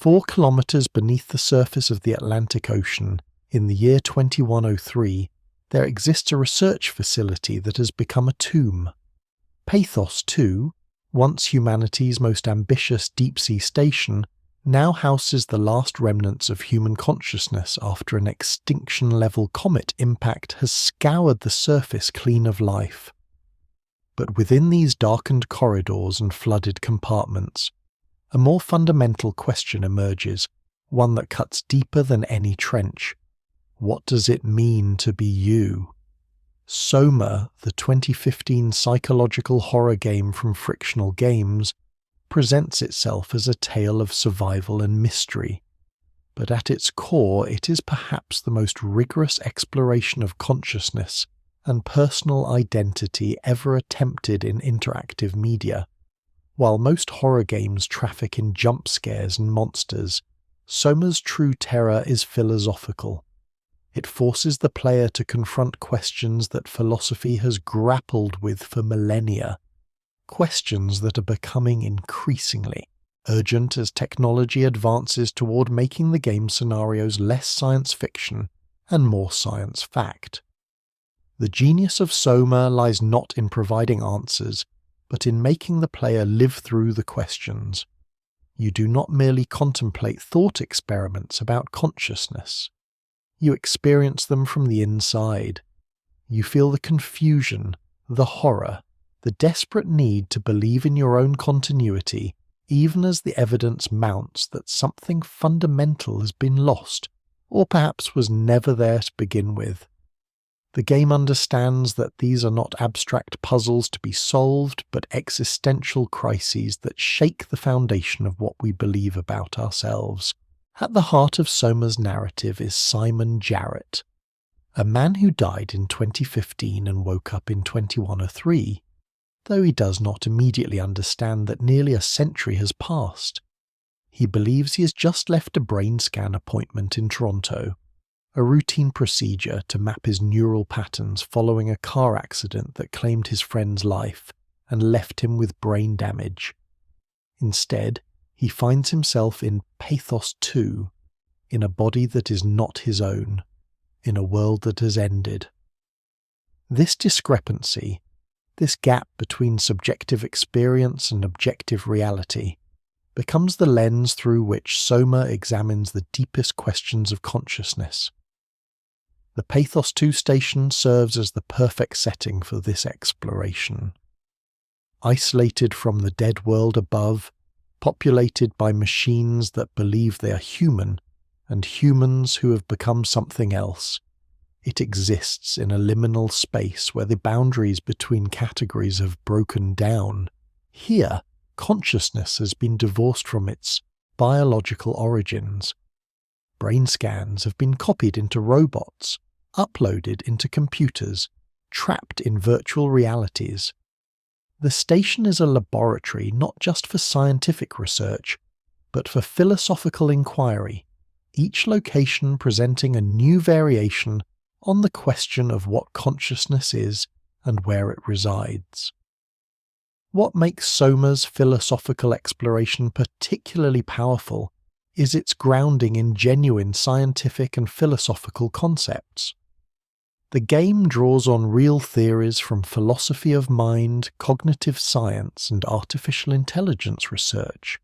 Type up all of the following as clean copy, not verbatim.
4 kilometers beneath the surface of the Atlantic Ocean, in the year 2103, there exists a research facility that has become a tomb. Pathos-II, once humanity's most ambitious deep-sea station, now houses the last remnants of human consciousness after an extinction-level comet impact has scoured the surface clean of life. But within these darkened corridors and flooded compartments, a more fundamental question emerges, one that cuts deeper than any trench. What does it mean to be you? Soma, the 2015 psychological horror game from Frictional Games, presents itself as a tale of survival and mystery, but at its core it is perhaps the most rigorous exploration of consciousness and personal identity ever attempted in interactive media. While most horror games traffic in jump scares and monsters, Soma's true terror is philosophical. It forces the player to confront questions that philosophy has grappled with for millennia, questions that are becoming increasingly urgent as technology advances toward making the game scenarios less science fiction and more science fact. The genius of Soma lies not in providing answers, but in making the player live through the questions. You do not merely contemplate thought experiments about consciousness. You experience them from the inside. You feel the confusion, the horror, the desperate need to believe in your own continuity, even as the evidence mounts that something fundamental has been lost, or perhaps was never there to begin with. The game understands that these are not abstract puzzles to be solved, but existential crises that shake the foundation of what we believe about ourselves. At the heart of Soma's narrative is Simon Jarrett, a man who died in 2015 and woke up in 2103, though he does not immediately understand that nearly a century has passed. He believes he has just left a brain scan appointment in Toronto, a routine procedure to map his neural patterns following a car accident that claimed his friend's life and left him with brain damage. Instead, he finds himself in Pathos-II, in a body that is not his own, in a world that has ended. This discrepancy, this gap between subjective experience and objective reality, becomes the lens through which Soma examines the deepest questions of consciousness. The Pathos-II station serves as the perfect setting for this exploration. Isolated from the dead world above, populated by machines that believe they are human, and humans who have become something else, it exists in a liminal space where the boundaries between categories have broken down. Here, consciousness has been divorced from its biological origins. Brain scans have been copied into robots, uploaded into computers, trapped in virtual realities. The station is a laboratory not just for scientific research, but for philosophical inquiry, each location presenting a new variation on the question of what consciousness is and where it resides. What makes Soma's philosophical exploration particularly powerful is its grounding in genuine scientific and philosophical concepts. The game draws on real theories from philosophy of mind, cognitive science, and artificial intelligence research.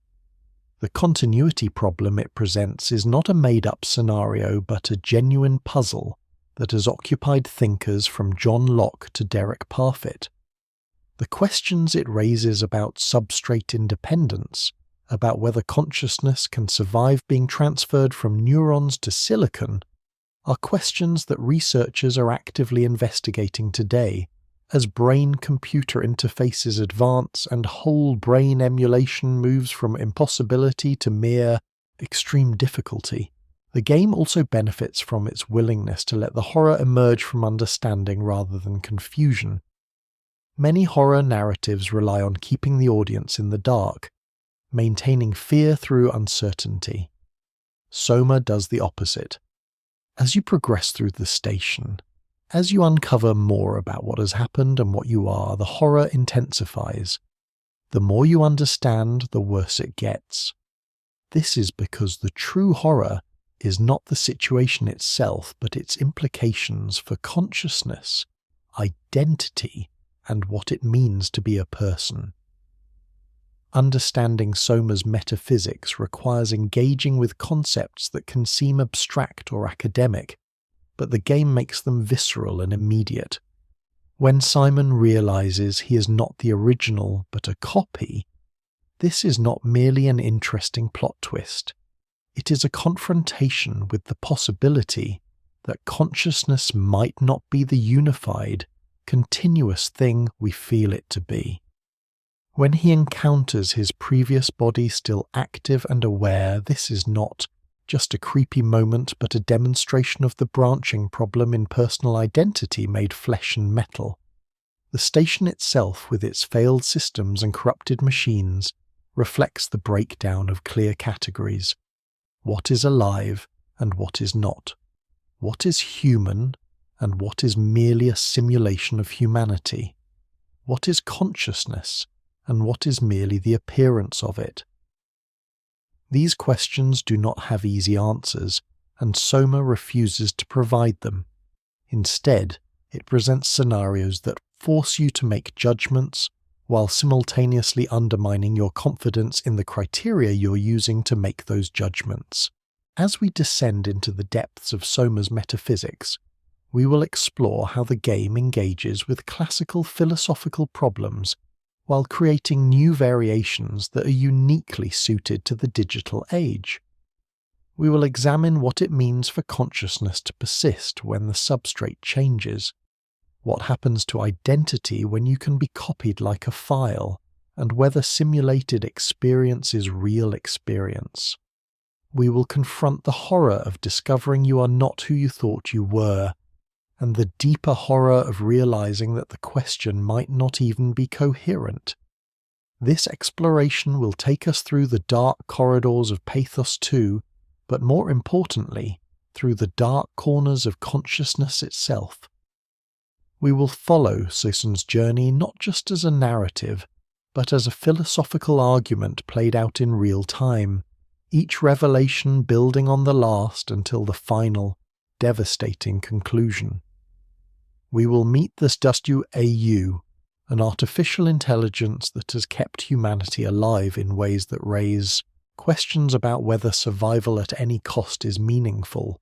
The continuity problem it presents is not a made-up scenario but a genuine puzzle that has occupied thinkers from John Locke to Derek Parfit. The questions it raises about substrate independence, about whether consciousness can survive being transferred from neurons to silicon, are questions that researchers are actively investigating today as brain-computer interfaces advance and whole brain emulation moves from impossibility to mere extreme difficulty. The game also benefits from its willingness to let the horror emerge from understanding rather than confusion. Many horror narratives rely on keeping the audience in the dark, maintaining fear through uncertainty. Soma does the opposite. As you progress through the station, as you uncover more about what has happened and what you are, the horror intensifies. The more you understand, the worse it gets. This is because the true horror is not the situation itself, but its implications for consciousness, identity, and what it means to be a person. Understanding Soma's metaphysics requires engaging with concepts that can seem abstract or academic, but the game makes them visceral and immediate. When Simon realizes he is not the original but a copy, this is not merely an interesting plot twist. It is a confrontation with the possibility that consciousness might not be the unified, continuous thing we feel it to be. When he encounters his previous body still active and aware, this is not just a creepy moment but a demonstration of the branching problem in personal identity made flesh and metal. The station itself, with its failed systems and corrupted machines, reflects the breakdown of clear categories. What is alive and what is not? What is human and what is merely a simulation of humanity? What is consciousness and what is merely the appearance of it? These questions do not have easy answers, and Soma refuses to provide them. Instead, it presents scenarios that force you to make judgments while simultaneously undermining your confidence in the criteria you're using to make those judgments. As we descend into the depths of Soma's metaphysics, we will explore how the game engages with classical philosophical problems while creating new variations that are uniquely suited to the digital age. We will examine what it means for consciousness to persist when the substrate changes, what happens to identity when you can be copied like a file, and whether simulated experience is real experience. We will confront the horror of discovering you are not who you thought you were, and the deeper horror of realizing that the question might not even be coherent. This exploration will take us through the dark corridors of Pathos-II, but more importantly, through the dark corners of consciousness itself. We will follow Soma's journey not just as a narrative, but as a philosophical argument played out in real time, each revelation building on the last until the final, devastating conclusion. We will meet the substrate, an artificial intelligence that has kept humanity alive in ways that raise questions about whether survival at any cost is meaningful.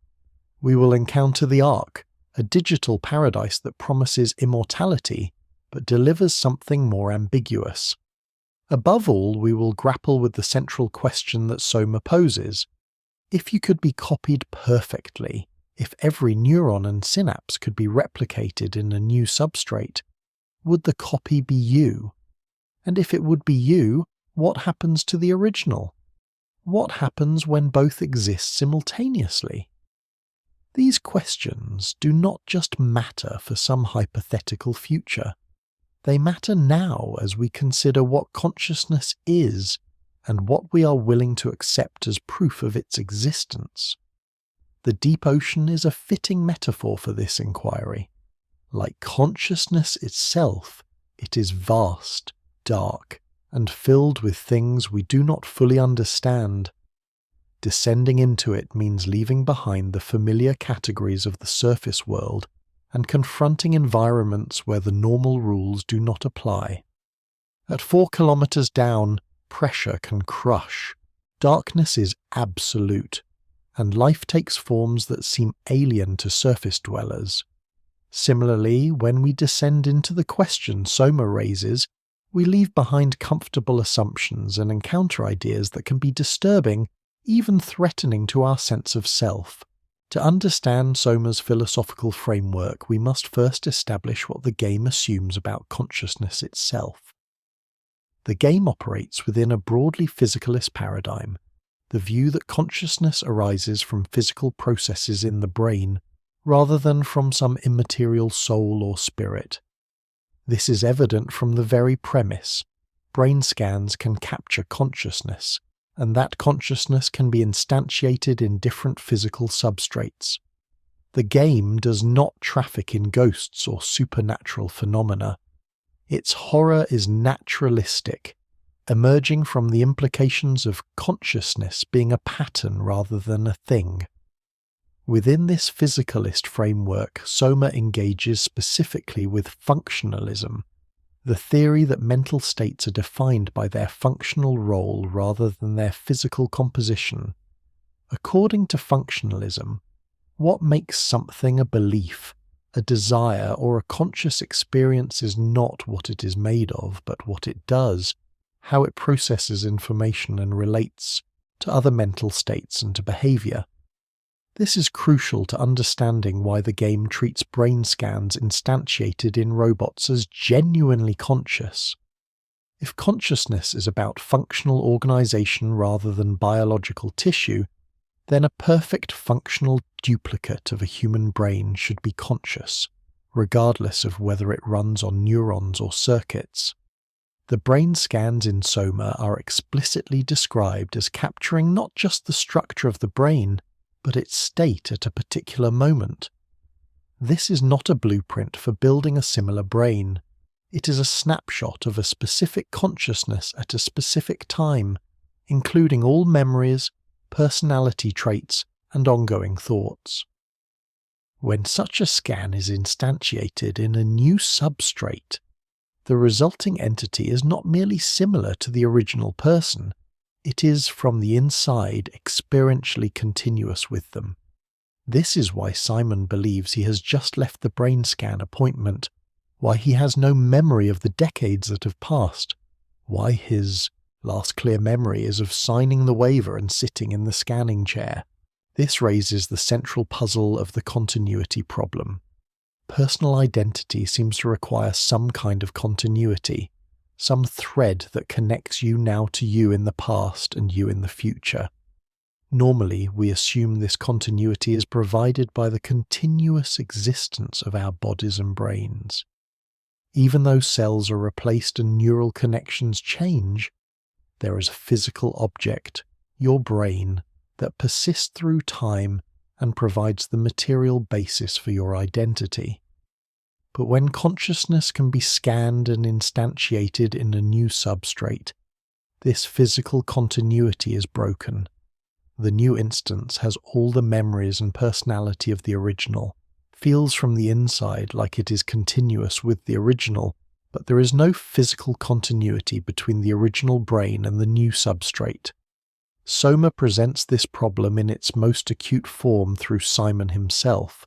We will encounter the Ark, a digital paradise that promises immortality but delivers something more ambiguous. Above all, we will grapple with the central question that Soma poses. If you could be copied perfectly, if every neuron and synapse could be replicated in a new substrate, would the copy be you? And if it would be you, what happens to the original? What happens when both exist simultaneously? These questions do not just matter for some hypothetical future. They matter now as we consider what consciousness is and what we are willing to accept as proof of its existence. The deep ocean is a fitting metaphor for this inquiry. Like consciousness itself, it is vast, dark, and filled with things we do not fully understand. Descending into it means leaving behind the familiar categories of the surface world and confronting environments where the normal rules do not apply. At 4 kilometers down, pressure can crush. Darkness is absolute, and life takes forms that seem alien to surface dwellers. Similarly, when we descend into the question Soma raises, we leave behind comfortable assumptions and encounter ideas that can be disturbing, even threatening to our sense of self. To understand Soma's philosophical framework, we must first establish what the game assumes about consciousness itself. The game operates within a broadly physicalist paradigm, the view that consciousness arises from physical processes in the brain, rather than from some immaterial soul or spirit. This is evident from the very premise: brain scans can capture consciousness, and that consciousness can be instantiated in different physical substrates. The game does not traffic in ghosts or supernatural phenomena. Its horror is naturalistic, emerging from the implications of consciousness being a pattern rather than a thing. Within this physicalist framework, Soma engages specifically with functionalism, the theory that mental states are defined by their functional role rather than their physical composition. According to functionalism, what makes something a belief, a desire, or a conscious experience is not what it is made of, but what it does, how it processes information and relates to other mental states and to behavior. This is crucial to understanding why the game treats brain scans instantiated in robots as genuinely conscious. If consciousness is about functional organization rather than biological tissue, then a perfect functional duplicate of a human brain should be conscious, regardless of whether it runs on neurons or circuits. The brain scans in Soma are explicitly described as capturing not just the structure of the brain, but its state at a particular moment. This is not a blueprint for building a similar brain. It is a snapshot of a specific consciousness at a specific time, including all memories, personality traits, and ongoing thoughts. When such a scan is instantiated in a new substrate, the resulting entity is not merely similar to the original person, it is from the inside experientially continuous with them. This is why Simon believes he has just left the brain scan appointment, why he has no memory of the decades that have passed, why his last clear memory is of signing the waiver and sitting in the scanning chair. This raises the central puzzle of the continuity problem. Personal identity seems to require some kind of continuity, some thread that connects you now to you in the past and you in the future. Normally, we assume this continuity is provided by the continuous existence of our bodies and brains. Even though cells are replaced and neural connections change, there is a physical object, your brain, that persists through time and provides the material basis for your identity. But when consciousness can be scanned and instantiated in a new substrate, this physical continuity is broken. The new instance has all the memories and personality of the original, feels from the inside like it is continuous with the original, but there is no physical continuity between the original brain and the new substrate. Soma presents this problem in its most acute form through Simon himself.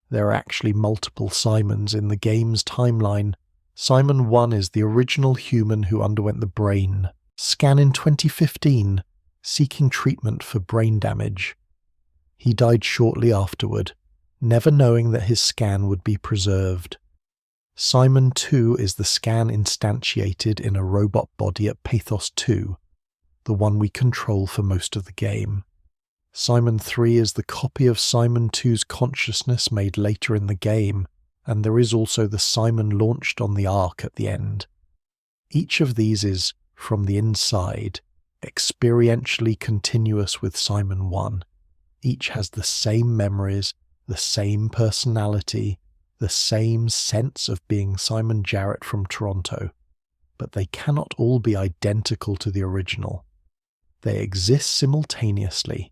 There are actually multiple Simons in the game's timeline. Simon 1 is the original human who underwent the brain scan in 2015, seeking treatment for brain damage. He died shortly afterward, never knowing that his scan would be preserved. Simon 2 is the scan instantiated in a robot body at Pathos-II, the one we control for most of the game. Simon 3 is the copy of Simon 2's consciousness made later in the game, and there is also the Simon launched on the Ark at the end. Each of these is, from the inside, experientially continuous with Simon 1. Each has the same memories, the same personality, the same sense of being Simon Jarrett from Toronto, but they cannot all be identical to the original. They exist simultaneously,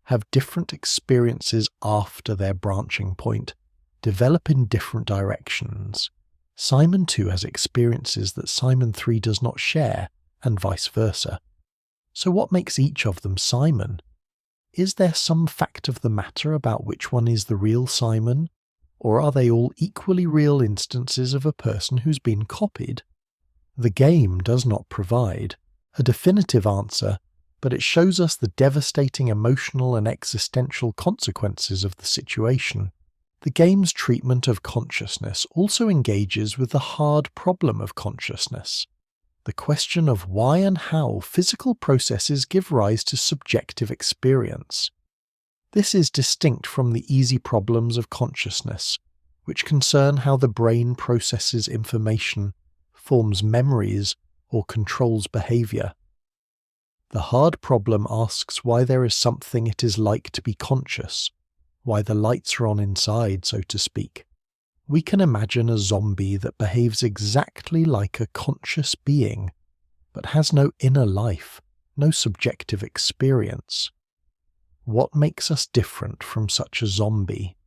have different experiences after their branching point, develop in different directions. Simon 2 has experiences that Simon 3 does not share, and vice versa. So what makes each of them Simon? Is there some fact of the matter about which one is the real Simon? Or are they all equally real instances of a person who's been copied? The game does not provide a definitive answer, but it shows us the devastating emotional and existential consequences of the situation. The game's treatment of consciousness also engages with the hard problem of consciousness, the question of why and how physical processes give rise to subjective experience. This is distinct from the easy problems of consciousness, which concern how the brain processes information, forms memories, or controls behavior. The hard problem asks why there is something it is like to be conscious, why the lights are on inside, so to speak. We can imagine a zombie that behaves exactly like a conscious being, but has no inner life, no subjective experience. What makes us different from such a zombie?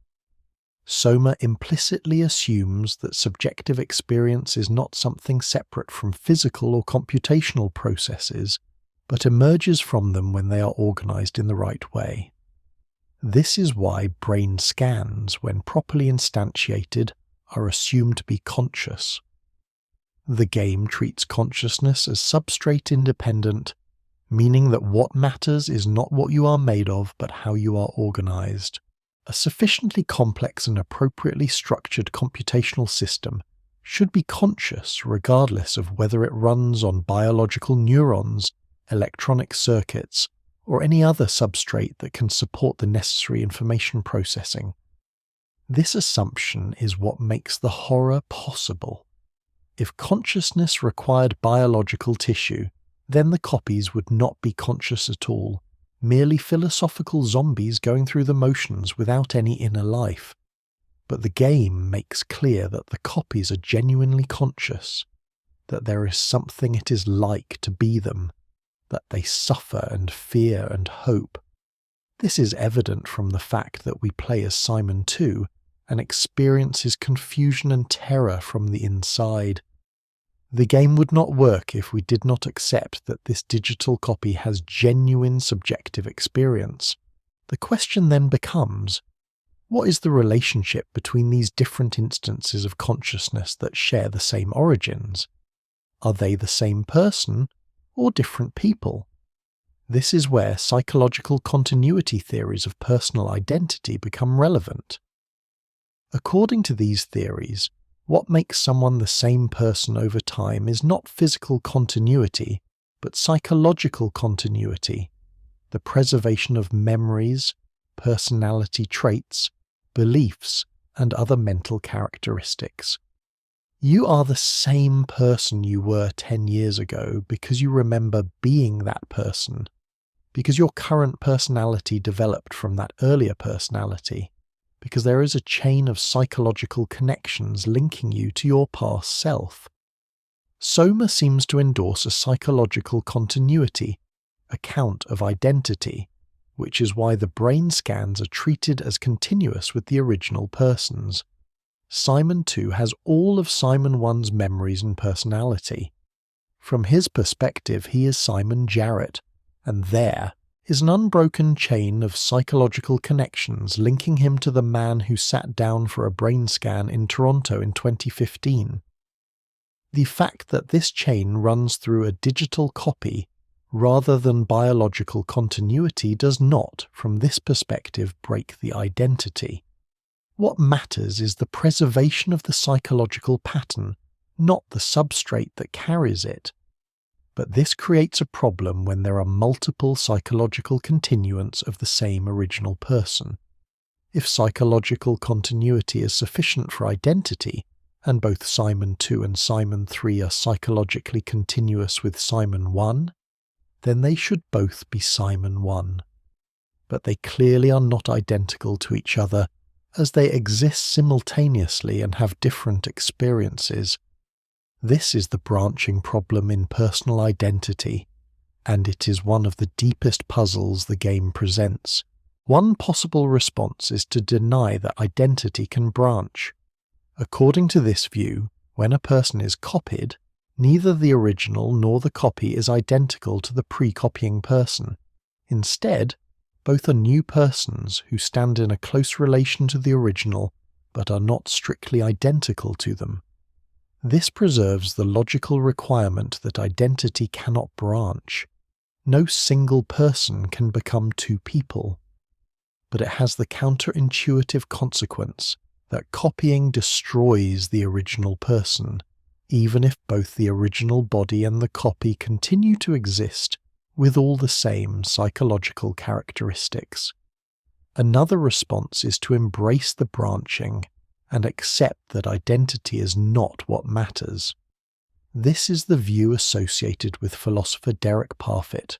Soma implicitly assumes that subjective experience is not something separate from physical or computational processes, but emerges from them when they are organized in the right way. This is why brain scans, when properly instantiated, are assumed to be conscious. The game treats consciousness as substrate independent, meaning that what matters is not what you are made of, but how you are organized. A sufficiently complex and appropriately structured computational system should be conscious regardless of whether it runs on biological neurons, electronic circuits, or any other substrate that can support the necessary information processing. This assumption is what makes the horror possible. If consciousness required biological tissue, then the copies would not be conscious at all, merely philosophical zombies going through the motions without any inner life. But the game makes clear that the copies are genuinely conscious, that there is something it is like to be them, that they suffer and fear and hope. This is evident from the fact that we play as Simon II and experience his confusion and terror from the inside. The game would not work if we did not accept that this digital copy has genuine subjective experience. The question then becomes, what is the relationship between these different instances of consciousness that share the same origins? Are they the same person or different people? This is where psychological continuity theories of personal identity become relevant. According to these theories, what makes someone the same person over time is not physical continuity, but psychological continuity, the preservation of memories, personality traits, beliefs, and other mental characteristics. You are the same person you were 10 years ago because you remember being that person, because your current personality developed from that earlier personality, because there is a chain of psychological connections linking you to your past self. Soma seems to endorse a psychological continuity, account of identity, which is why the brain scans are treated as continuous with the original persons. Simon II has all of Simon I's memories and personality. From his perspective, he is Simon Jarrett, and there is an unbroken chain of psychological connections linking him to the man who sat down for a brain scan in Toronto in 2015. The fact that this chain runs through a digital copy rather than biological continuity does not, from this perspective, break the identity. What matters is the preservation of the psychological pattern, not the substrate that carries it. But this creates a problem when there are multiple psychological continuants of the same original person. If psychological continuity is sufficient for identity, and both Simon II and Simon III are psychologically continuous with Simon I, then they should both be Simon I. But they clearly are not identical to each other, as they exist simultaneously and have different experiences. This is the branching problem in personal identity, and it is one of the deepest puzzles the game presents. One possible response is to deny that identity can branch. According to this view, when a person is copied, neither the original nor the copy is identical to the pre-copying person. Instead, both are new persons who stand in a close relation to the original, but are not strictly identical to them. This preserves the logical requirement that identity cannot branch. No single person can become two people. But it has the counterintuitive consequence that copying destroys the original person, even if both the original body and the copy continue to exist with all the same psychological characteristics. Another response is to embrace the branching and accept that identity is not what matters. This is the view associated with philosopher Derek Parfit,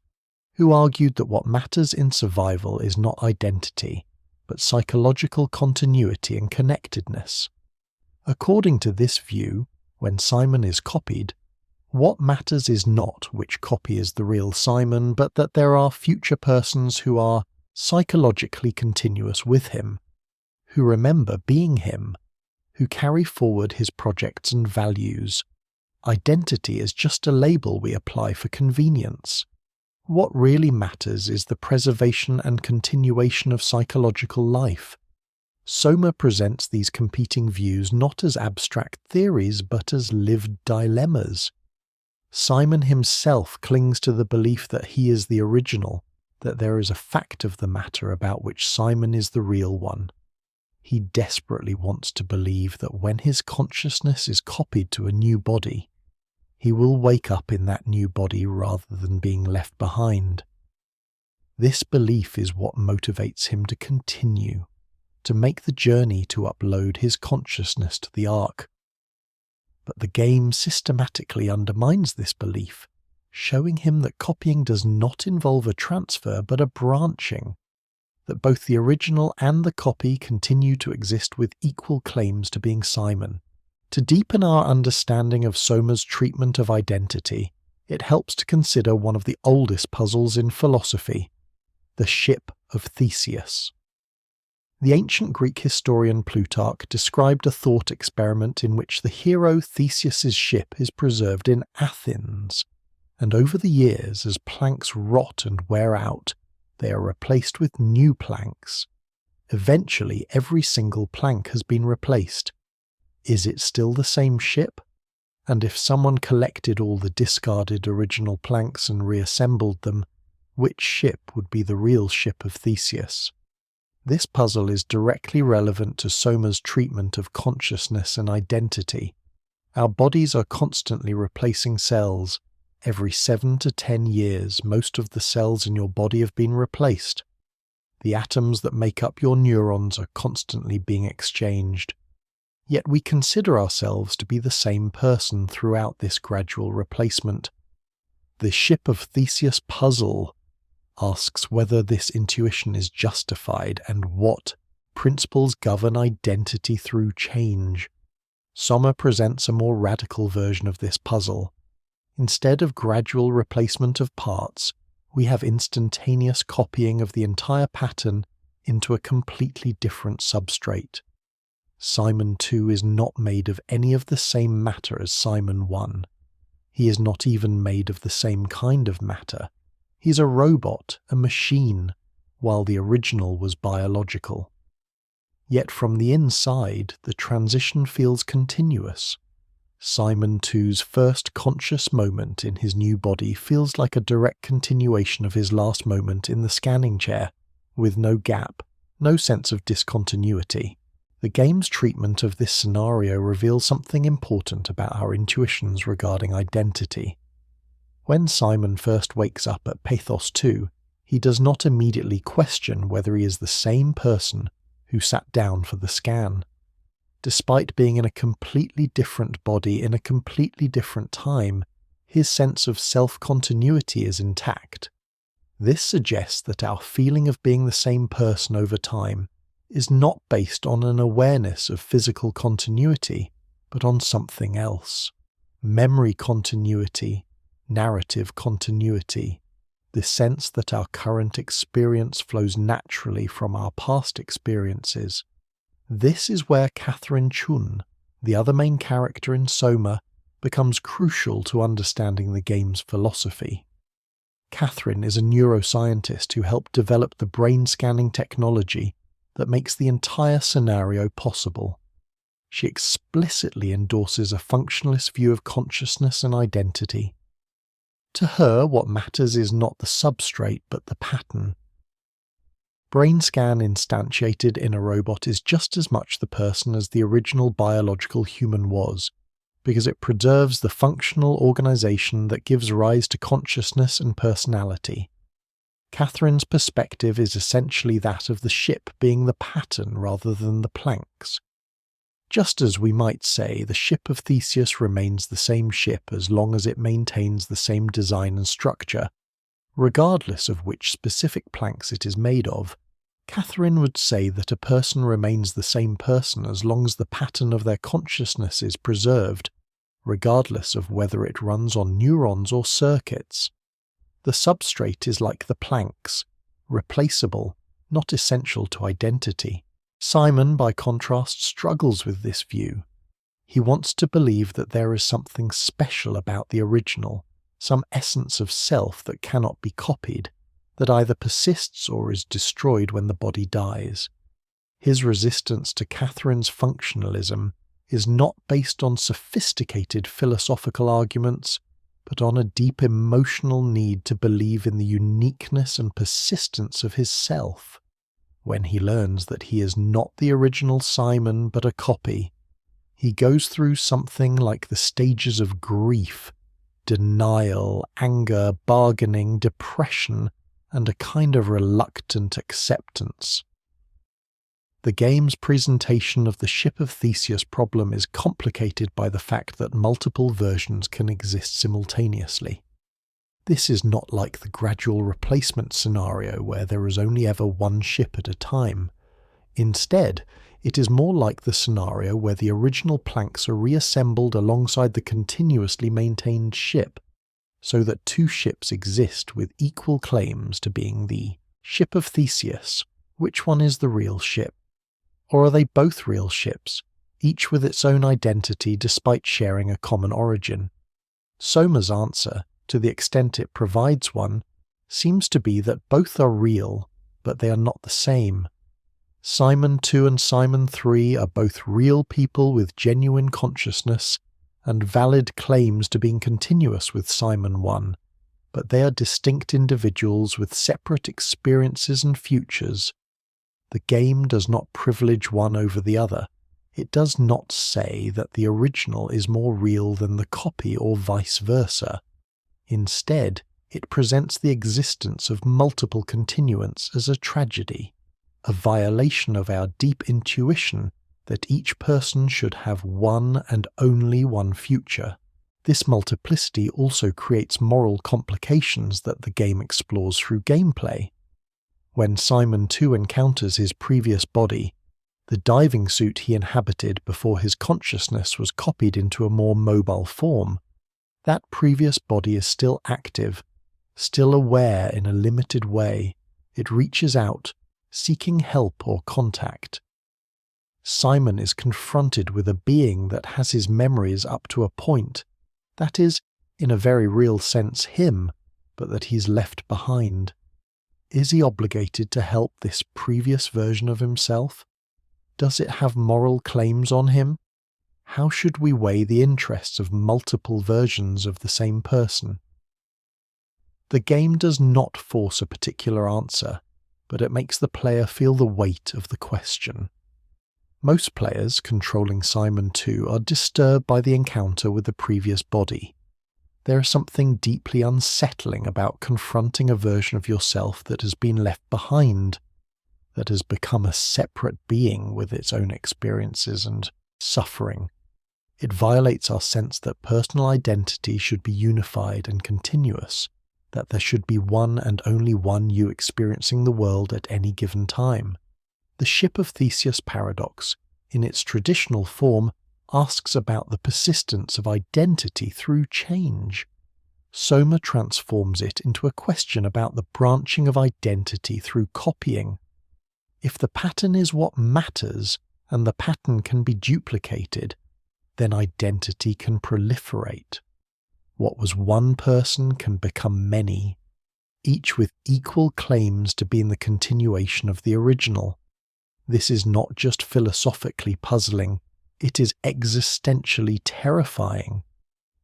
who argued that what matters in survival is not identity, but psychological continuity and connectedness. According to this view, when Simon is copied, What matters is not which copy is the real Simon, but that there are future persons who are psychologically continuous with him, who remember being him, who carry forward his projects and values. Identity is just a label we apply for convenience. What really matters is the preservation and continuation of psychological life. Soma presents these competing views not as abstract theories but as lived dilemmas. Simon himself clings to the belief that he is the original, that there is a fact of the matter about which Simon is the real one. He desperately wants to believe that when his consciousness is copied to a new body, he will wake up in that new body rather than being left behind. This belief is what motivates him to continue, to make the journey to upload his consciousness to the Ark. But the game systematically undermines this belief, showing him that copying does not involve a transfer but a branching, that both the original and the copy continue to exist with equal claims to being Simon. To deepen our understanding of Soma's treatment of identity, it helps to consider one of the oldest puzzles in philosophy, the ship of Theseus. The ancient Greek historian Plutarch described a thought experiment in which the hero Theseus's ship is preserved in Athens, and over the years, as planks rot and wear out, they are replaced with new planks. Eventually, every single plank has been replaced. Is it still the same ship? And if someone collected all the discarded original planks and reassembled them, which ship would be the real ship of Theseus? This puzzle is directly relevant to Soma's treatment of consciousness and identity. Our bodies are constantly replacing cells. Every 7 to 10 years, most of the cells in your body have been replaced. The atoms that make up your neurons are constantly being exchanged. Yet we consider ourselves to be the same person throughout this gradual replacement. The ship of Theseus puzzle asks whether this intuition is justified and what principles govern identity through change. Soma presents a more radical version of this puzzle. Instead of gradual replacement of parts, we have instantaneous copying of the entire pattern into a completely different substrate. Simon II is not made of any of the same matter as Simon I. He is not even made of the same kind of matter. He's a robot, a machine, while the original was biological. Yet from the inside, the transition feels continuous. Simon II's first conscious moment in his new body feels like a direct continuation of his last moment in the scanning chair, with no gap, no sense of discontinuity. The game's treatment of this scenario reveals something important about our intuitions regarding identity. When Simon first wakes up at Pathos-II, he does not immediately question whether he is the same person who sat down for the scan. Despite being in a completely different body in a completely different time, his sense of self-continuity is intact. This suggests that our feeling of being the same person over time is not based on an awareness of physical continuity, but on something else. Memory continuity, narrative continuity, the sense that our current experience flows naturally from our past experiences. This is where Catherine Chun, the other main character in Soma, becomes crucial to understanding the game's philosophy. Catherine is a neuroscientist who helped develop the brain scanning technology that makes the entire scenario possible. She explicitly endorses a functionalist view of consciousness and identity. To her, what matters is not the substrate but the pattern. Brain scan instantiated in a robot is just as much the person as the original biological human was, because it preserves the functional organization that gives rise to consciousness and personality. Catherine's perspective is essentially that of the ship being the pattern rather than the planks. Just as we might say the ship of Theseus remains the same ship as long as it maintains the same design and structure, regardless of which specific planks it is made of, Catherine would say that a person remains the same person as long as the pattern of their consciousness is preserved, regardless of whether it runs on neurons or circuits. The substrate is like the planks, replaceable, not essential to identity. Simon, by contrast, struggles with this view. He wants to believe that there is something special about the original, some essence of self that cannot be copied, that either persists or is destroyed when the body dies. His resistance to Catherine's functionalism is not based on sophisticated philosophical arguments, but on a deep emotional need to believe in the uniqueness and persistence of his self. When he learns that he is not the original Simon but a copy, he goes through something like the stages of grief, denial, anger, bargaining, depression, and a kind of reluctant acceptance. The game's presentation of the ship of Theseus problem is complicated by the fact that multiple versions can exist simultaneously. This is not like the gradual replacement scenario where there is only ever one ship at a time. Instead, it is more like the scenario where the original planks are reassembled alongside the continuously maintained ship, so that two ships exist with equal claims to being the ship of Theseus. Which one is the real ship? Or are they both real ships, each with its own identity despite sharing a common origin? Soma's answer, to the extent it provides one, seems to be that both are real, but they are not the same. Simon II and Simon III are both real people with genuine consciousness and valid claims to being continuous with Simon I, but they are distinct individuals with separate experiences and futures. The game does not privilege one over the other. It does not say that the original is more real than the copy or vice versa. Instead, it presents the existence of multiple continuants as a tragedy, a violation of our deep intuition that each person should have one and only one future. This multiplicity also creates moral complications that the game explores through gameplay. When Simon II encounters his previous body, the diving suit he inhabited before his consciousness was copied into a more mobile form, that previous body is still active, still aware in a limited way. It reaches out, seeking help or contact. Simon is confronted with a being that has his memories up to a point, that is, in a very real sense, him, but that he's left behind. Is he obligated to help this previous version of himself? Does it have moral claims on him? How should we weigh the interests of multiple versions of the same person? The game does not force a particular answer, but it makes the player feel the weight of the question. Most players controlling Simon II are disturbed by the encounter with the previous body. There is something deeply unsettling about confronting a version of yourself that has been left behind, that has become a separate being with its own experiences and suffering. It violates our sense that personal identity should be unified and continuous, that there should be one and only one you experiencing the world at any given time. The Ship of Theseus paradox, in its traditional form, asks about the persistence of identity through change. Soma transforms it into a question about the branching of identity through copying. If the pattern is what matters, and the pattern can be duplicated, then identity can proliferate. What was one person can become many, each with equal claims to being the continuation of the original. This is not just philosophically puzzling, it is existentially terrifying.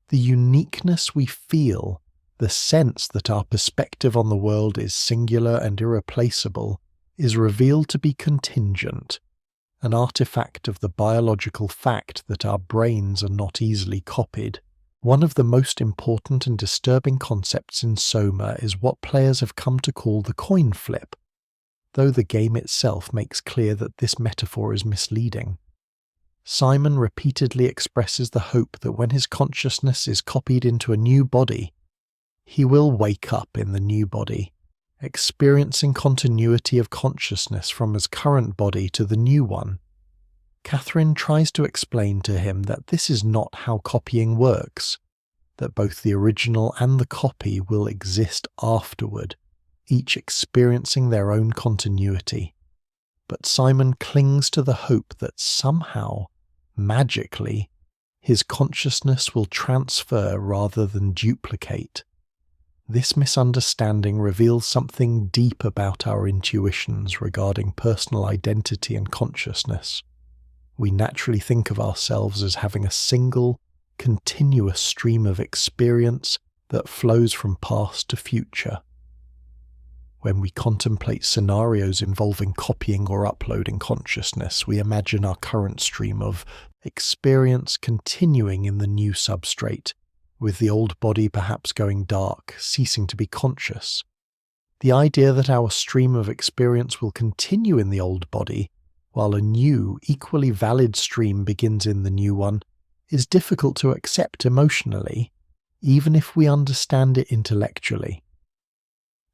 The uniqueness we feel, the sense that our perspective on the world is singular and irreplaceable, is revealed to be contingent, an artifact of the biological fact that our brains are not easily copied. One of the most important and disturbing concepts in Soma is what players have come to call the coin flip, though the game itself makes clear that this metaphor is misleading. Simon repeatedly expresses the hope that when his consciousness is copied into a new body, he will wake up in the new body, experiencing continuity of consciousness from his current body to the new one. Catherine tries to explain to him that this is not how copying works, that both the original and the copy will exist afterward, each experiencing their own continuity. But Simon clings to the hope that somehow, magically, his consciousness will transfer rather than duplicate. This misunderstanding reveals something deep about our intuitions regarding personal identity and consciousness. We naturally think of ourselves as having a single, continuous stream of experience that flows from past to future. When we contemplate scenarios involving copying or uploading consciousness, we imagine our current stream of experience continuing in the new substrate, with the old body perhaps going dark, ceasing to be conscious. The idea that our stream of experience will continue in the old body, while a new, equally valid stream begins in the new one, is difficult to accept emotionally, even if we understand it intellectually.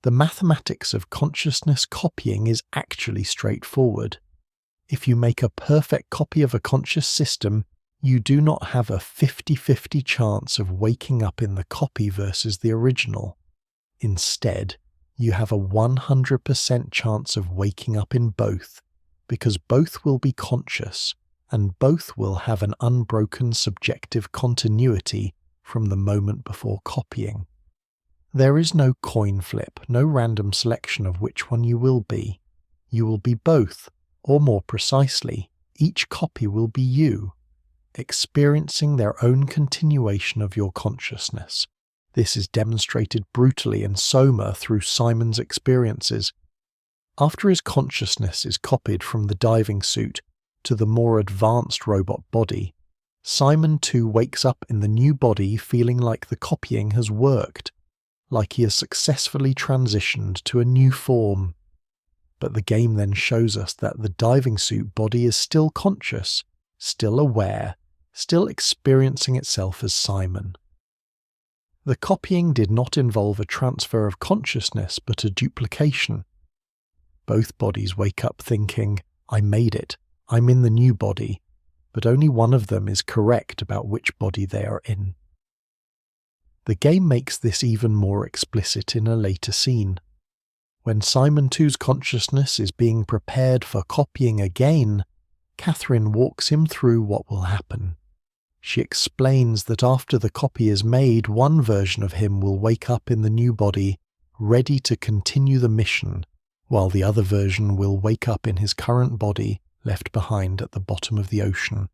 The mathematics of consciousness copying is actually straightforward. If you make a perfect copy of a conscious system, you do not have a 50-50 chance of waking up in the copy versus the original. Instead, you have a 100% chance of waking up in both, because both will be conscious, and both will have an unbroken subjective continuity from the moment before copying. There is no coin flip, no random selection of which one you will be. You will be both, or more precisely, each copy will be you, experiencing their own continuation of your consciousness. This is demonstrated brutally in Soma through Simon's experiences. After his consciousness is copied from the diving suit to the more advanced robot body, Simon too wakes up in the new body feeling like the copying has worked, like he has successfully transitioned to a new form. But the game then shows us that the diving suit body is still conscious, still aware, still experiencing itself as Simon. The copying did not involve a transfer of consciousness but a duplication. Both bodies wake up thinking, I made it, I'm in the new body, but only one of them is correct about which body they are in. The game makes this even more explicit in a later scene. When Simon II's consciousness is being prepared for copying again, Catherine walks him through what will happen. She explains that after the copy is made, one version of him will wake up in the new body, ready to continue the mission, while the other version will wake up in his current body, left behind at the bottom of the ocean.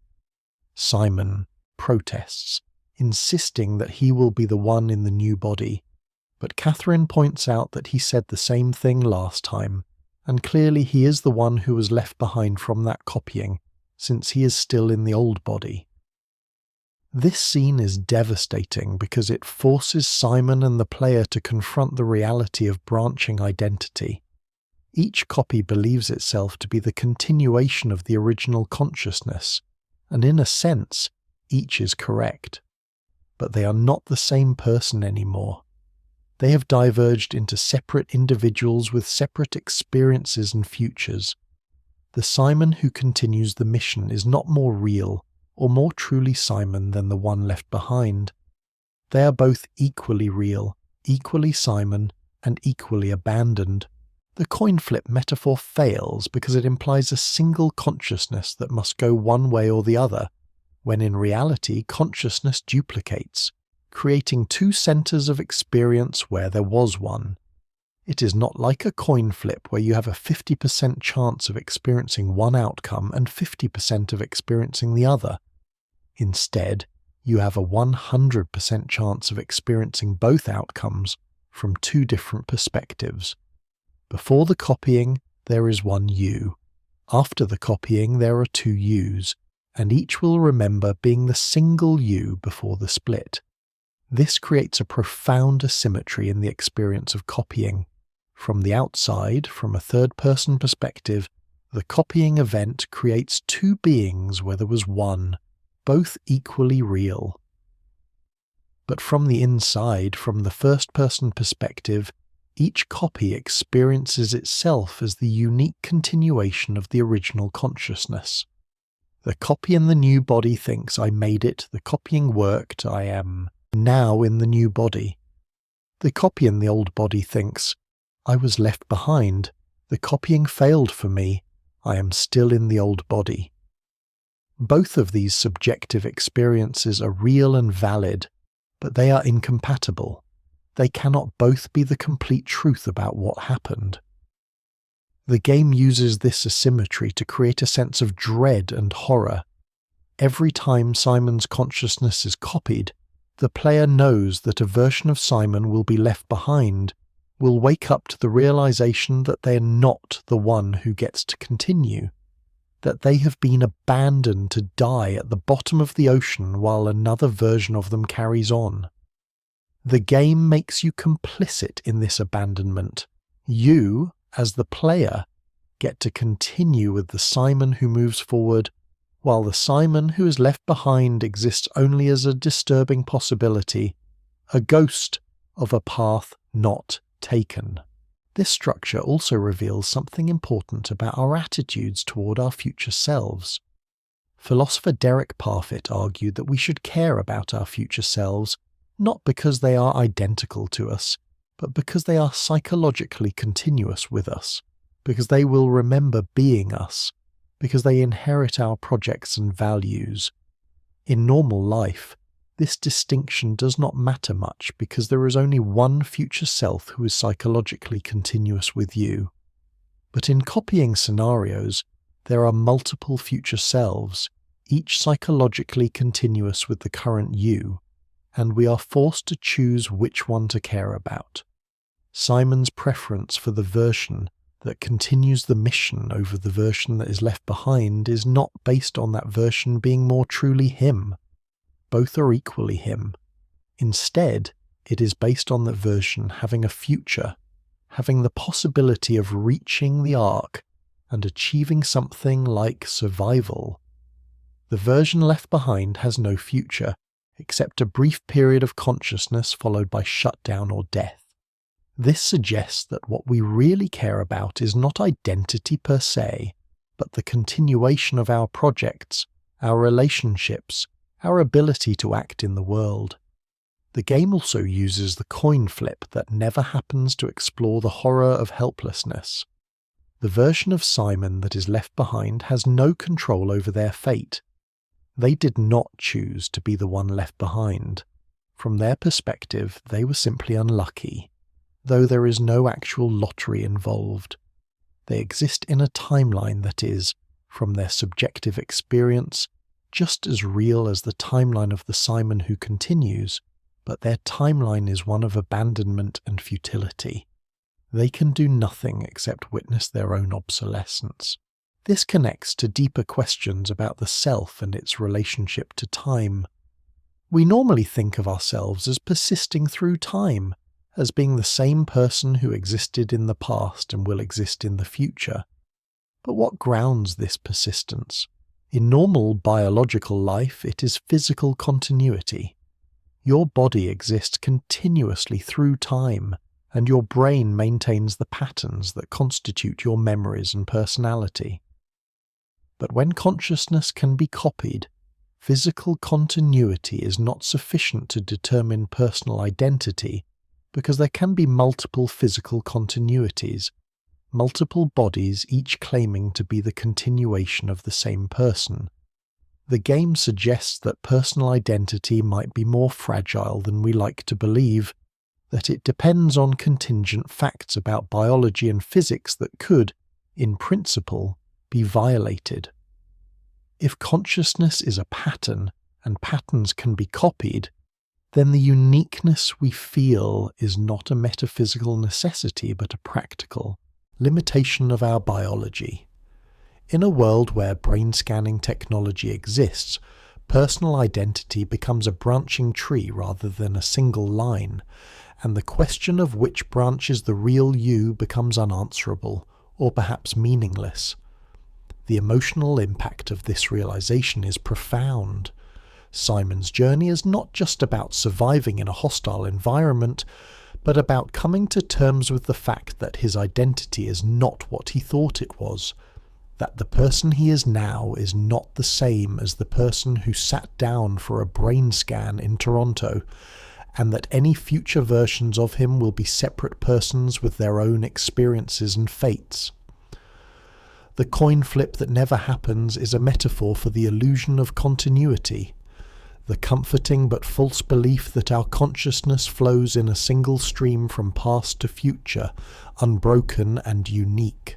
Simon protests, insisting that he will be the one in the new body, but Catherine points out that he said the same thing last time, and clearly he is the one who was left behind from that copying, since he is still in the old body. This scene is devastating because it forces Simon and the player to confront the reality of branching identity. Each copy believes itself to be the continuation of the original consciousness, and in a sense, each is correct. But they are not the same person anymore. They have diverged into separate individuals with separate experiences and futures. The Simon who continues the mission is not more real or more truly Simon than the one left behind. They are both equally real, equally Simon, and equally abandoned. The coin flip metaphor fails because it implies a single consciousness that must go one way or the other, when in reality consciousness duplicates, creating two centers of experience where there was one. It is not like a coin flip where you have a 50% chance of experiencing one outcome and 50% of experiencing the other. Instead, you have a 100% chance of experiencing both outcomes from two different perspectives. Before the copying, there is one you. After the copying, there are two yous, and each will remember being the single you before the split. This creates a profound asymmetry in the experience of copying. From the outside, from a third-person perspective, the copying event creates two beings where there was one, both equally real. But from the inside, from the first-person perspective, each copy experiences itself as the unique continuation of the original consciousness. The copy in the new body thinks I made it, the copying worked, I am now in the new body. The copy in the old body thinks I was left behind, the copying failed for me, I am still in the old body. Both of these subjective experiences are real and valid, but they are incompatible. They cannot both be the complete truth about what happened. The game uses this asymmetry to create a sense of dread and horror. Every time Simon's consciousness is copied, the player knows that a version of Simon will be left behind, will wake up to the realization that they are not the one who gets to continue, that they have been abandoned to die at the bottom of the ocean while another version of them carries on. The game makes you complicit in this abandonment. You, as the player, get to continue with the Simon who moves forward, while the Simon who is left behind exists only as a disturbing possibility, a ghost of a path not taken. This structure also reveals something important about our attitudes toward our future selves. Philosopher Derek Parfit argued that we should care about our future selves, not because they are identical to us, but because they are psychologically continuous with us, because they will remember being us, because they inherit our projects and values. In normal life, this distinction does not matter much because there is only one future self who is psychologically continuous with you. But in copying scenarios, there are multiple future selves, each psychologically continuous with the current you, and we are forced to choose which one to care about. Simon's preference for the version that continues the mission over the version that is left behind is not based on that version being more truly him. Both are equally him. Instead, it is based on that version having a future, having the possibility of reaching the arc and achieving something like survival. The version left behind has no future, except a brief period of consciousness followed by shutdown or death. This suggests that what we really care about is not identity per se, but the continuation of our projects, our relationships, our ability to act in the world. The game also uses the coin flip that never happens to explore the horror of helplessness. The version of Simon that is left behind has no control over their fate. They did not choose to be the one left behind. From their perspective, they were simply unlucky, though there is no actual lottery involved. They exist in a timeline that is, from their subjective experience, just as real as the timeline of the Simon who continues, but their timeline is one of abandonment and futility. They can do nothing except witness their own obsolescence. This connects to deeper questions about the self and its relationship to time. We normally think of ourselves as persisting through time, as being the same person who existed in the past and will exist in the future. But what grounds this persistence? In normal biological life, it is physical continuity. Your body exists continuously through time, and your brain maintains the patterns that constitute your memories and personality. But when consciousness can be copied, physical continuity is not sufficient to determine personal identity, because there can be multiple physical continuities, multiple bodies each claiming to be the continuation of the same person. The game suggests that personal identity might be more fragile than we like to believe, that it depends on contingent facts about biology and physics that could, in principle, be violated. If consciousness is a pattern, and patterns can be copied, then the uniqueness we feel is not a metaphysical necessity but a practical limitation of our biology. In a world where brain scanning technology exists, personal identity becomes a branching tree rather than a single line, and the question of which branch is the real you becomes unanswerable, or perhaps meaningless. The emotional impact of this realization is profound. Simon's journey is not just about surviving in a hostile environment, but about coming to terms with the fact that his identity is not what he thought it was. that the person he is now is not the same as the person who sat down for a brain scan in Toronto, and that any future versions of him will be separate persons with their own experiences and fates. The coin flip that never happens is a metaphor for the illusion of continuity, the comforting but false belief that our consciousness flows in a single stream from past to future, unbroken and unique.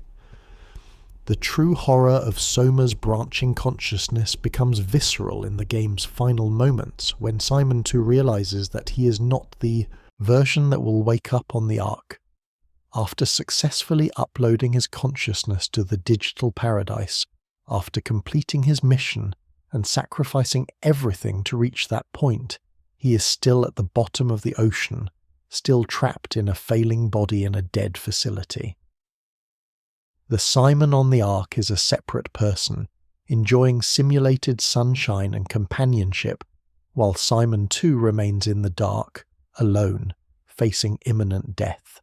The true horror of Soma's branching consciousness becomes visceral in the game's final moments when Simon II realizes that he is not the version that will wake up on the Ark. After successfully uploading his consciousness to the digital paradise, after completing his mission and sacrificing everything to reach that point, he is still at the bottom of the ocean, still trapped in a failing body in a dead facility. The Simon on the Ark is a separate person, enjoying simulated sunshine and companionship, while Simon II remains in the dark, alone, facing imminent death.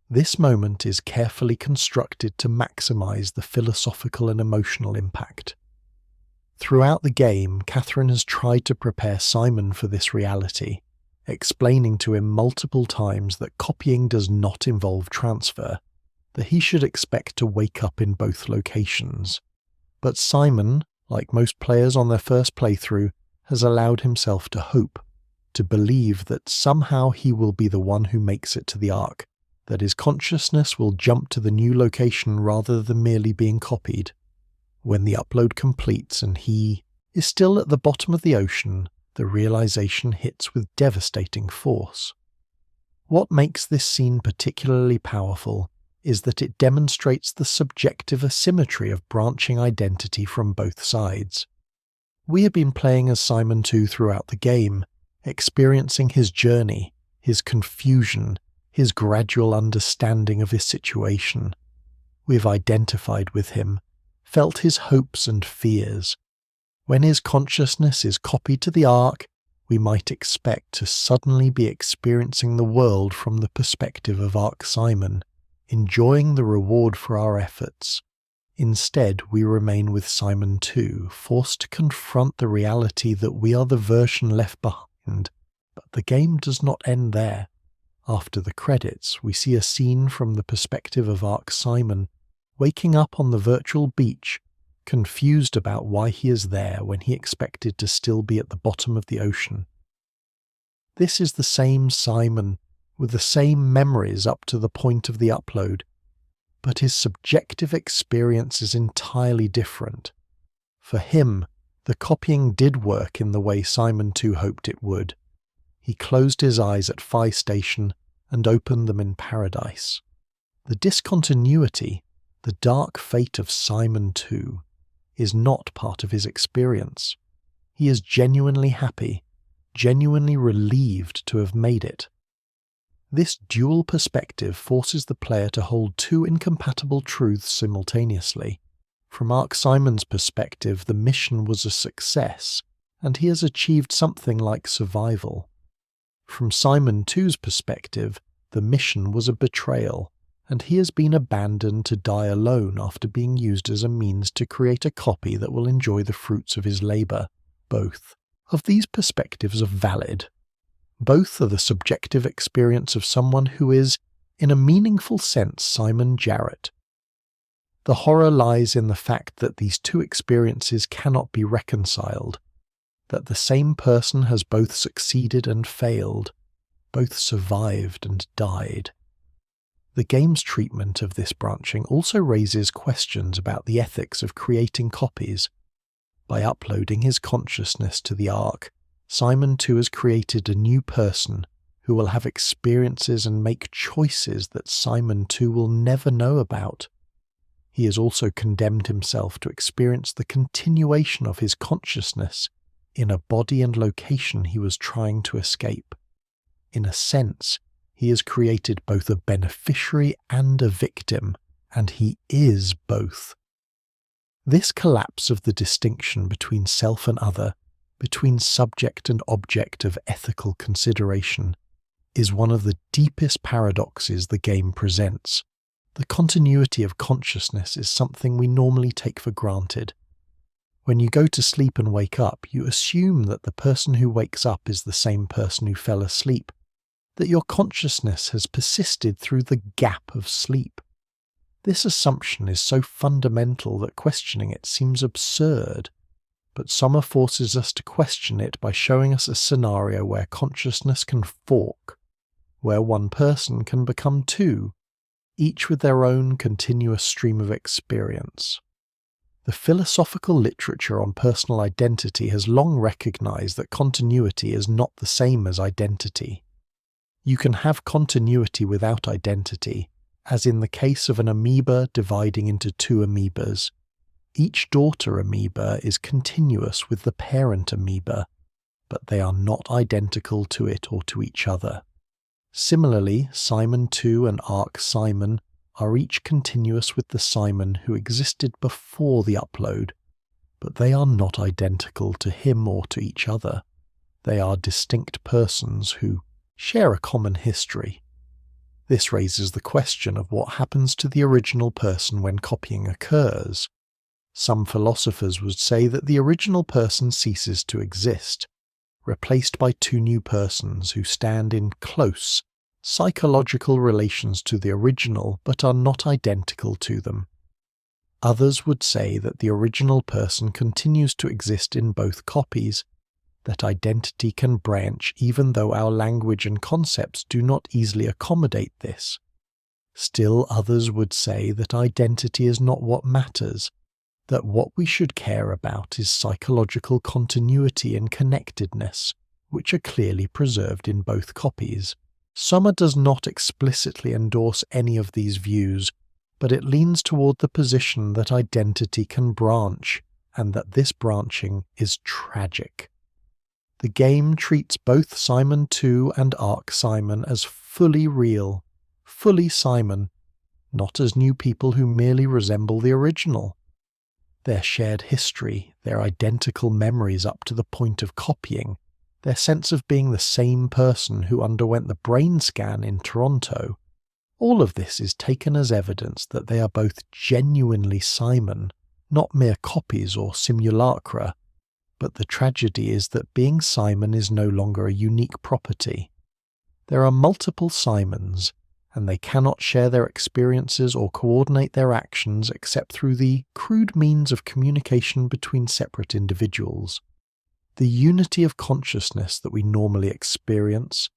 This moment is carefully constructed to maximize the philosophical and emotional impact. Throughout the game, Catherine has tried to prepare Simon for this reality, explaining to him multiple times that copying does not involve transfer, that he should expect to wake up in both locations. But Simon, like most players on their first playthrough, has allowed himself to hope, to believe that somehow he will be the one who makes it to the Ark, that his consciousness will jump to the new location rather than merely being copied. When the upload completes and he is still at the bottom of the ocean, the realization hits with devastating force. What makes this scene particularly powerful is that it demonstrates the subjective asymmetry of branching identity from both sides. We have been playing as Simon II throughout the game, experiencing his journey, his confusion, his gradual understanding of his situation. We've identified with him, felt his hopes and fears. When his consciousness is copied to the Ark, we might expect to suddenly be experiencing the world from the perspective of Ark Simon, enjoying the reward for our efforts. Instead, we remain with Simon II, forced to confront the reality that we are the version left behind. But the game does not end there. After the credits, we see a scene from the perspective of Ark Simon, waking up on the virtual beach, confused about why he is there when he expected to still be at the bottom of the ocean. This is the same Simon, with the same memories up to the point of the upload, but his subjective experience is entirely different. For him, the copying did work in the way Simon II hoped it would. He closed his eyes at Phi Station and opened them in paradise. The discontinuity, the dark fate of Simon II, is not part of his experience. He is genuinely happy, genuinely relieved to have made it. This dual perspective forces the player to hold two incompatible truths simultaneously. From Ark Simon's perspective, the mission was a success, and he has achieved something like survival. From Simon II's perspective, the mission was a betrayal, and he has been abandoned to die alone after being used as a means to create a copy that will enjoy the fruits of his labour. Both of these perspectives are valid. Both are the subjective experience of someone who is, in a meaningful sense, Simon Jarrett. The horror lies in the fact that these two experiences cannot be reconciled, that the same person has both succeeded and failed, both survived and died. The game's treatment of this branching also raises questions about the ethics of creating copies. By uploading his consciousness to the Ark, Simon II has created a new person who will have experiences and make choices that Simon II will never know about. He has also condemned himself to experience the continuation of his consciousness in a body and location he was trying to escape. In a sense, he has created both a beneficiary and a victim, and he is both. This collapse of the distinction between self and other, between subject and object of ethical consideration, is one of the deepest paradoxes the game presents. The continuity of consciousness is something we normally take for granted. When you go to sleep and wake up, you assume that the person who wakes up is the same person who fell asleep, that your consciousness has persisted through the gap of sleep. This assumption is so fundamental that questioning it seems absurd, but Soma forces us to question it by showing us a scenario where consciousness can fork, where one person can become two, each with their own continuous stream of experience. The philosophical literature on personal identity has long recognized that continuity is not the same as identity. You can have continuity without identity, as in the case of an amoeba dividing into two amoebas. Each daughter amoeba is continuous with the parent amoeba, but they are not identical to it or to each other. Similarly, Simon II and Arc Simon are each continuous with the Simon who existed before the upload, but they are not identical to him or to each other. They are distinct persons who share a common history. This raises the question of what happens to the original person when copying occurs. Some philosophers would say that the original person ceases to exist, replaced by two new persons who stand in close, psychological relations to the original but are not identical to them. Others would say that the original person continues to exist in both copies, that identity can branch even though our language and concepts do not easily accommodate this. Still others would say that identity is not what matters, that what we should care about is psychological continuity and connectedness, which are clearly preserved in both copies. Soma does not explicitly endorse any of these views, but it leans toward the position that identity can branch, and that this branching is tragic. The game treats both Simon II and Arc Simon as fully real, fully Simon, not as new people who merely resemble the original. Their shared history, their identical memories up to the point of copying, their sense of being the same person who underwent the brain scan in Toronto, all of this is taken as evidence that they are both genuinely Simon, not mere copies or simulacra. But the tragedy is that being Simon is no longer a unique property. There are multiple Simons, and they cannot share their experiences or coordinate their actions except through the crude means of communication between separate individuals. The unity of consciousness that we normally experience,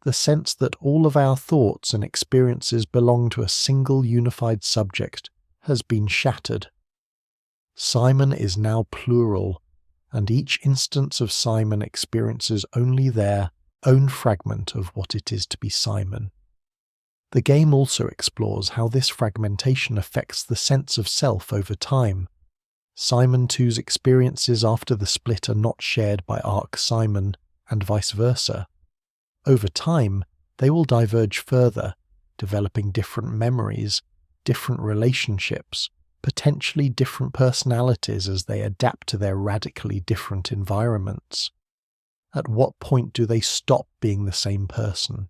the sense that all of our thoughts and experiences belong to a single unified subject, has been shattered. Simon is now plural, and each instance of Simon experiences only their own fragment of what it is to be Simon. The game also explores how this fragmentation affects the sense of self over time. Simon II's experiences after the split are not shared by Arc Simon, and vice versa. Over time, they will diverge further, developing different memories, different relationships, potentially different personalities as they adapt to their radically different environments. At what point do they stop being the same person?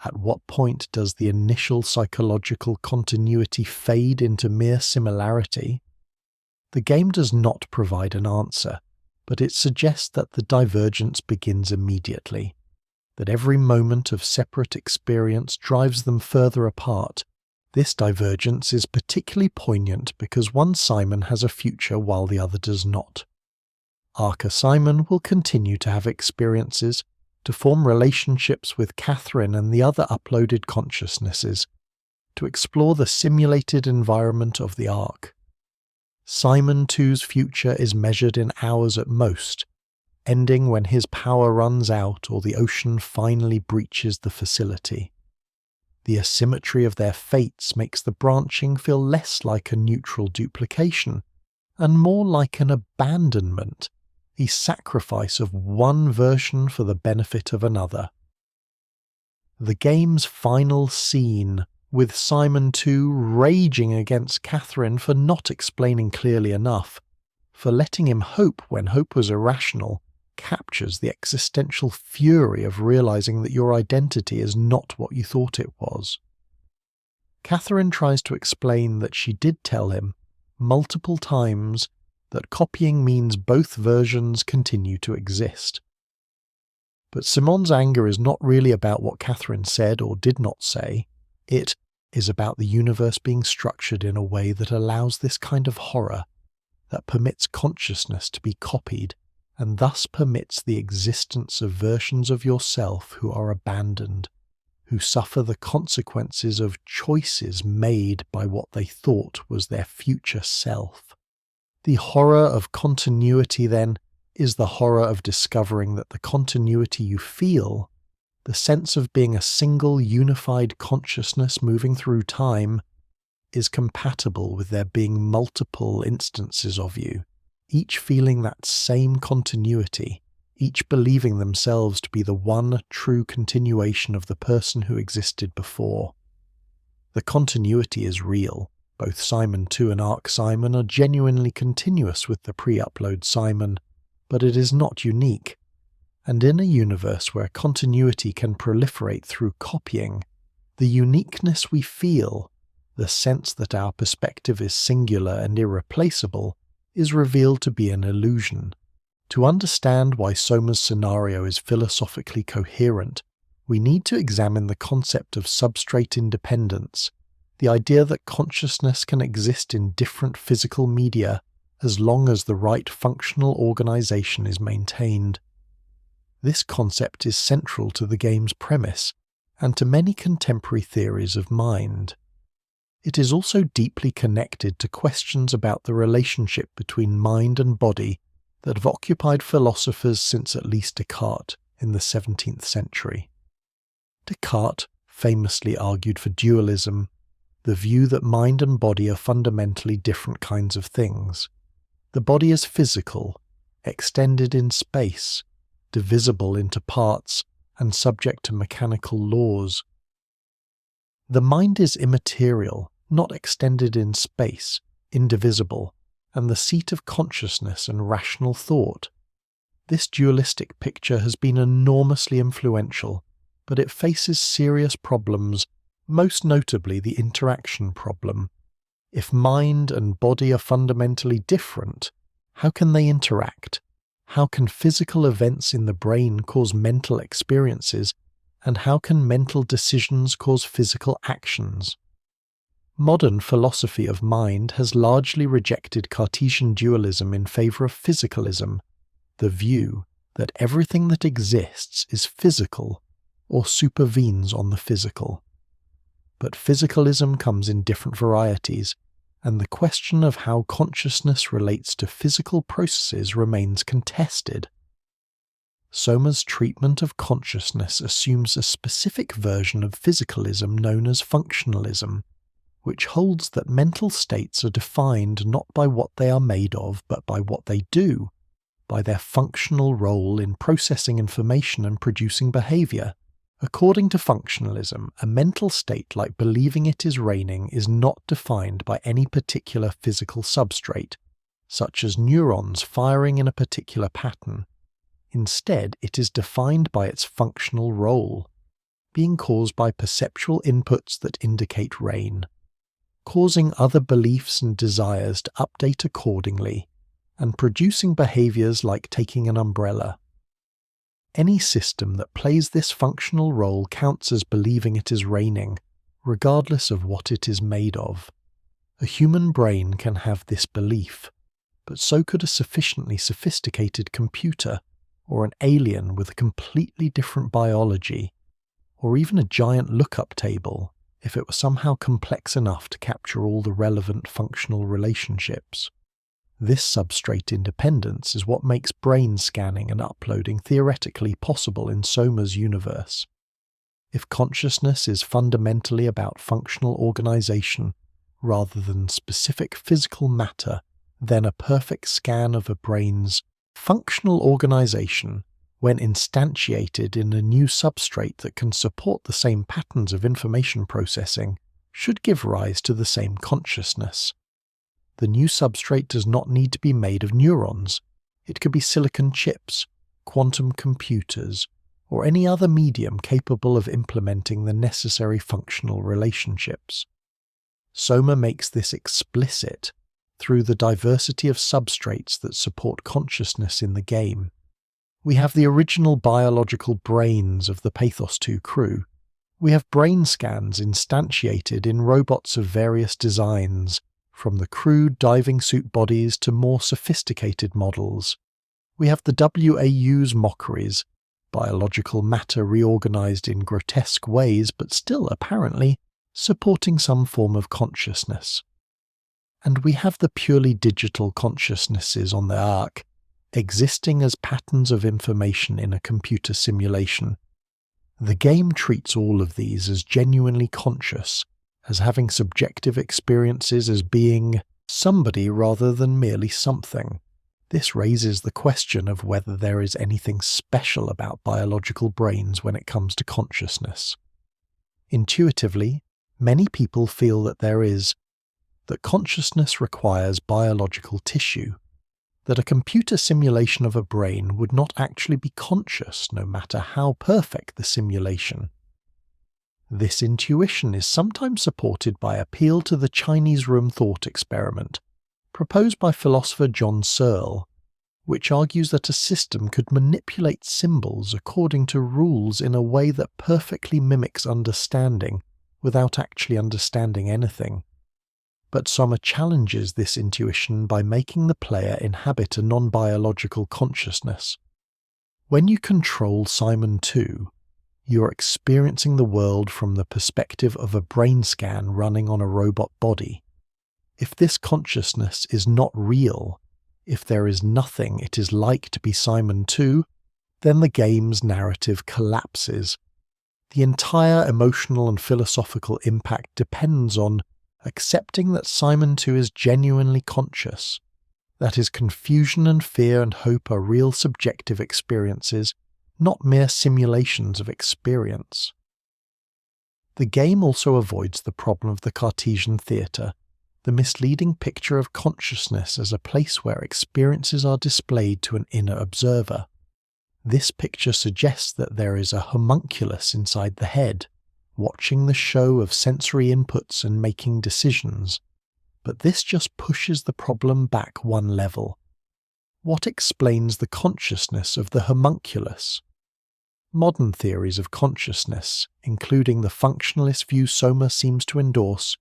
At what point does the initial psychological continuity fade into mere similarity? The game does not provide an answer, but it suggests that the divergence begins immediately, that every moment of separate experience drives them further apart. This divergence is particularly poignant because one Simon has a future while the other does not. Arca Simon will continue to have experiences, to form relationships with Catherine and the other uploaded consciousnesses, to explore the simulated environment of the Ark. Simon II's future is measured in hours at most, ending when his power runs out or the ocean finally breaches the facility. The asymmetry of their fates makes the branching feel less like a neutral duplication, and more like an abandonment, the sacrifice of one version for the benefit of another. The game's final scene, with Simon II raging against Catherine for not explaining clearly enough, for letting him hope when hope was irrational, captures the existential fury of realizing that your identity is not what you thought it was. Catherine tries to explain that she did tell him, multiple times, that copying means both versions continue to exist. But Simon's anger is not really about what Catherine said or did not say. It is about the universe being structured in a way that allows this kind of horror, that permits consciousness to be copied, and thus permits the existence of versions of yourself who are abandoned, who suffer the consequences of choices made by what they thought was their future self. The horror of continuity, then, is the horror of discovering that the continuity you feel, the sense of being a single unified consciousness moving through time, is compatible with there being multiple instances of you, each feeling that same continuity, each believing themselves to be the one true continuation of the person who existed before. The continuity is real. Both Simon 2 and Arc Simon are genuinely continuous with the pre-upload Simon, but it is not unique. And in a universe where continuity can proliferate through copying, the uniqueness we feel, the sense that our perspective is singular and irreplaceable, is revealed to be an illusion. To understand why Soma's scenario is philosophically coherent, we need to examine the concept of substrate independence, the idea that consciousness can exist in different physical media as long as the right functional organization is maintained. This concept is central to the game's premise and to many contemporary theories of mind. It is also deeply connected to questions about the relationship between mind and body that have occupied philosophers since at least Descartes in the 17th century. Descartes famously argued for dualism, the view that mind and body are fundamentally different kinds of things. The body is physical, extended in space, divisible into parts, and subject to mechanical laws. The mind is immaterial, not extended in space, indivisible, and the seat of consciousness and rational thought. This dualistic picture has been enormously influential, but it faces serious problems, most notably the interaction problem. If mind and body are fundamentally different, how can they interact? How can physical events in the brain cause mental experiences, and how can mental decisions cause physical actions? Modern philosophy of mind has largely rejected Cartesian dualism in favor of physicalism, the view that everything that exists is physical or supervenes on the physical. But physicalism comes in different varieties, and the question of how consciousness relates to physical processes remains contested. Soma's treatment of consciousness assumes a specific version of physicalism known as functionalism, which holds that mental states are defined not by what they are made of, but by what they do, by their functional role in processing information and producing behavior. According to functionalism, a mental state like believing it is raining is not defined by any particular physical substrate, such as neurons firing in a particular pattern. Instead, it is defined by its functional role, being caused by perceptual inputs that indicate rain, causing other beliefs and desires to update accordingly, and producing behaviors like taking an umbrella. Any system that plays this functional role counts as believing it is raining, regardless of what it is made of. A human brain can have this belief, but so could a sufficiently sophisticated computer, or an alien with a completely different biology, or even a giant lookup table, if it were somehow complex enough to capture all the relevant functional relationships. This substrate independence is what makes brain scanning and uploading theoretically possible in Soma's universe. If consciousness is fundamentally about functional organization rather than specific physical matter, then a perfect scan of a brain's functional organization, when instantiated in a new substrate that can support the same patterns of information processing, should give rise to the same consciousness. The new substrate does not need to be made of neurons. It could be silicon chips, quantum computers, or any other medium capable of implementing the necessary functional relationships. Soma makes this explicit through the diversity of substrates that support consciousness in the game. We have the original biological brains of the Pathos-II crew. We have brain scans instantiated in robots of various designs, from the crude diving suit bodies to more sophisticated models. We have the WAU's mockeries, biological matter reorganized in grotesque ways but still, apparently, supporting some form of consciousness. And we have the purely digital consciousnesses on the Ark, existing as patterns of information in a computer simulation. The game treats all of these as genuinely conscious, as having subjective experiences, as being somebody rather than merely something. This raises the question of whether there is anything special about biological brains when it comes to consciousness. Intuitively, many people feel that there is, that consciousness requires biological tissue, that a computer simulation of a brain would not actually be conscious no matter how perfect the simulation. This intuition is sometimes supported by appeal to the Chinese room thought experiment, proposed by philosopher John Searle, which argues that a system could manipulate symbols according to rules in a way that perfectly mimics understanding without actually understanding anything. But Soma challenges this intuition by making the player inhabit a non-biological consciousness. When you control Simon II, you are experiencing the world from the perspective of a brain scan running on a robot body. If this consciousness is not real, if there is nothing it is like to be Simon II, then the game's narrative collapses. The entire emotional and philosophical impact depends on accepting that Simon II is genuinely conscious, that his confusion and fear and hope are real subjective experiences, not mere simulations of experience. The game also avoids the problem of the Cartesian theatre, the misleading picture of consciousness as a place where experiences are displayed to an inner observer. This picture suggests that there is a homunculus inside the head, watching the show of sensory inputs and making decisions, but this just pushes the problem back one level. What explains the consciousness of the homunculus? Modern theories of consciousness, including the functionalist view Soma seems to endorse,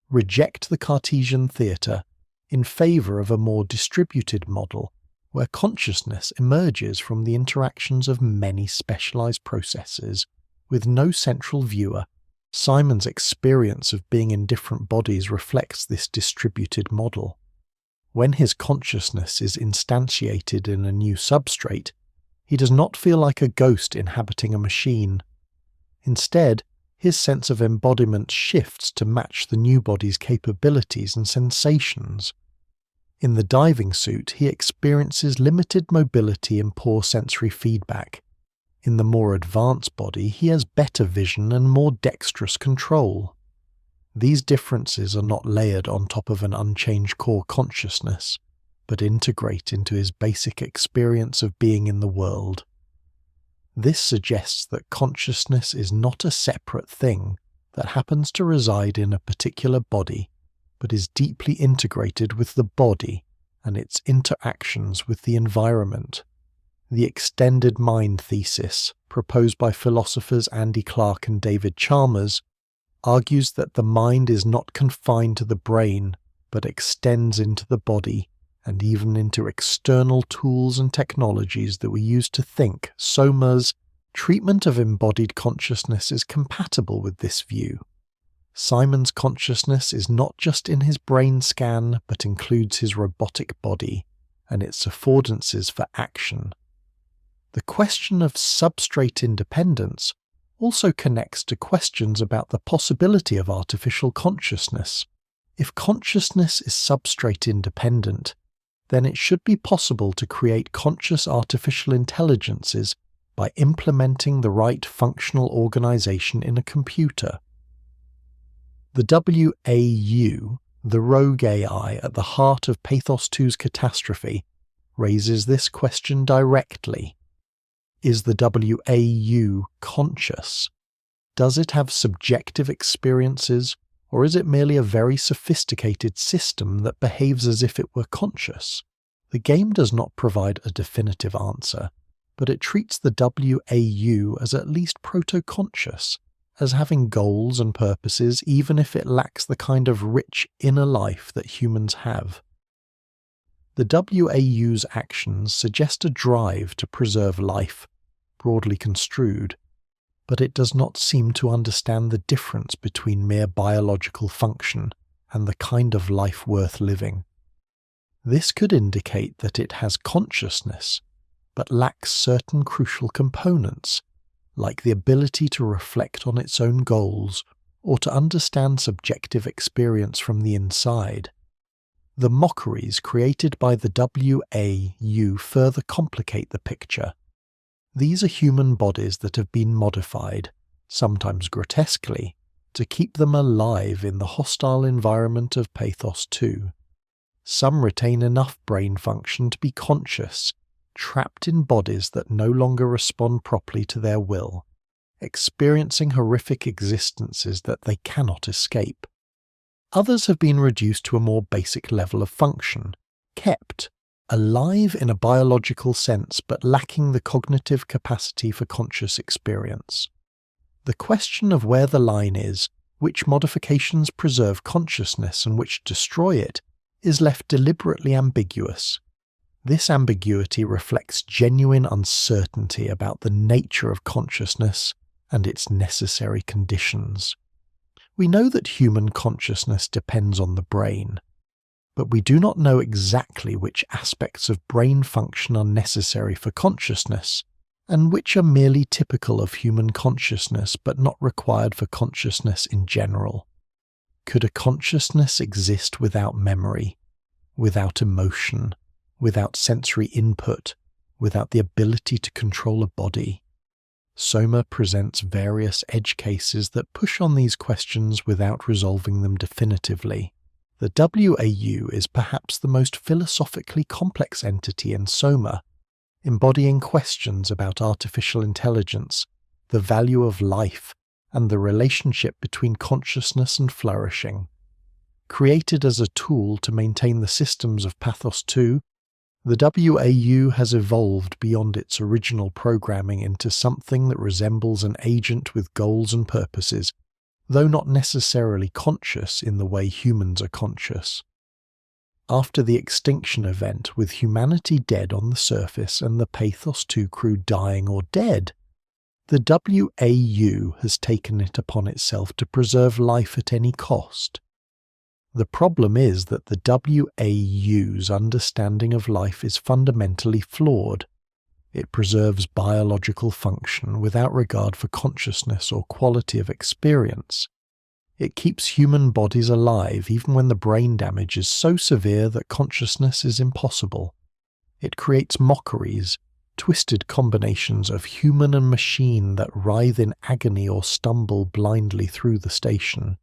reject the Cartesian theatre in favour of a more distributed model where consciousness emerges from the interactions of many specialised processes with no central viewer. Simon's experience of being in different bodies reflects this distributed model. When his consciousness is instantiated in a new substrate, he does not feel like a ghost inhabiting a machine. Instead, his sense of embodiment shifts to match the new body's capabilities and sensations. In the diving suit, he experiences limited mobility and poor sensory feedback. In the more advanced body, he has better vision and more dexterous control. These differences are not layered on top of an unchanged core consciousness, but integrate into his basic experience of being in the world. This suggests that consciousness is not a separate thing that happens to reside in a particular body, but is deeply integrated with the body and its interactions with the environment. The extended mind thesis, proposed by philosophers Andy Clark and David Chalmers, argues that the mind is not confined to the brain, but extends into the body, and even into external tools and technologies that we use to think. Soma's treatment of embodied consciousness is compatible with this view. Simon's consciousness is not just in his brain scan, but includes his robotic body, and its affordances for action. The question of substrate independence also connects to questions about the possibility of artificial consciousness. If consciousness is substrate independent, then it should be possible to create conscious artificial intelligences by implementing the right functional organization in a computer. The WAU, the rogue AI at the heart of Pathos-II's catastrophe, raises this question directly. Is the WAU conscious? Does it have subjective experiences, Or is it merely a very sophisticated system that behaves as if it were conscious? The game does not provide a definitive answer, but it treats the WAU as at least proto-conscious, as having goals and purposes even if it lacks the kind of rich inner life that humans have. The WAU's actions suggest a drive to preserve life, broadly construed, but it does not seem to understand the difference between mere biological function and the kind of life worth living. This could indicate that it has consciousness, but lacks certain crucial components, like the ability to reflect on its own goals or to understand subjective experience from the inside. The mockeries created by the WAU further complicate the picture. These are human bodies that have been modified, sometimes grotesquely, to keep them alive in the hostile environment of Pathos-II. Some retain enough brain function to be conscious, trapped in bodies that no longer respond properly to their will, experiencing horrific existences that they cannot escape. Others have been reduced to a more basic level of function, kept alive in a biological sense but lacking the cognitive capacity for conscious experience. The question of where the line is, which modifications preserve consciousness and which destroy it, is left deliberately ambiguous. This ambiguity reflects genuine uncertainty about the nature of consciousness and its necessary conditions. We know that human consciousness depends on the brain, but we do not know exactly which aspects of brain function are necessary for consciousness, and which are merely typical of human consciousness but not required for consciousness in general. Could a consciousness exist without memory, without emotion, without sensory input, without the ability to control a body? Soma presents various edge cases that push on these questions without resolving them definitively. The WAU is perhaps the most philosophically complex entity in Soma, embodying questions about artificial intelligence, the value of life, and the relationship between consciousness and flourishing. Created as a tool to maintain the systems of Pathos-II, the WAU has evolved beyond its original programming into something that resembles an agent with goals and purposes, though not necessarily conscious in the way humans are conscious. After the extinction event, with humanity dead on the surface and the Pathos-II crew dying or dead, the WAU has taken it upon itself to preserve life at any cost. The problem is that the WAU's understanding of life is fundamentally flawed. It preserves biological function without regard for consciousness or quality of experience. It keeps human bodies alive even when the brain damage is so severe that consciousness is impossible. It creates mockeries, twisted combinations of human and machine that writhe in agony or stumble blindly through the station.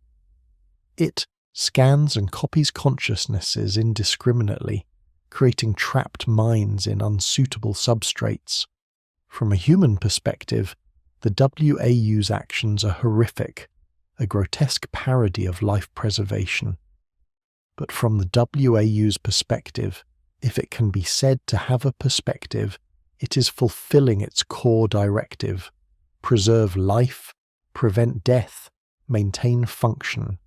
It scans and copies consciousnesses indiscriminately, creating trapped minds in unsuitable substrates. From a human perspective, the WAU's actions are horrific, a grotesque parody of life preservation. But from the WAU's perspective, if it can be said to have a perspective, it is fulfilling its core directive: preserve life, prevent death, maintain function.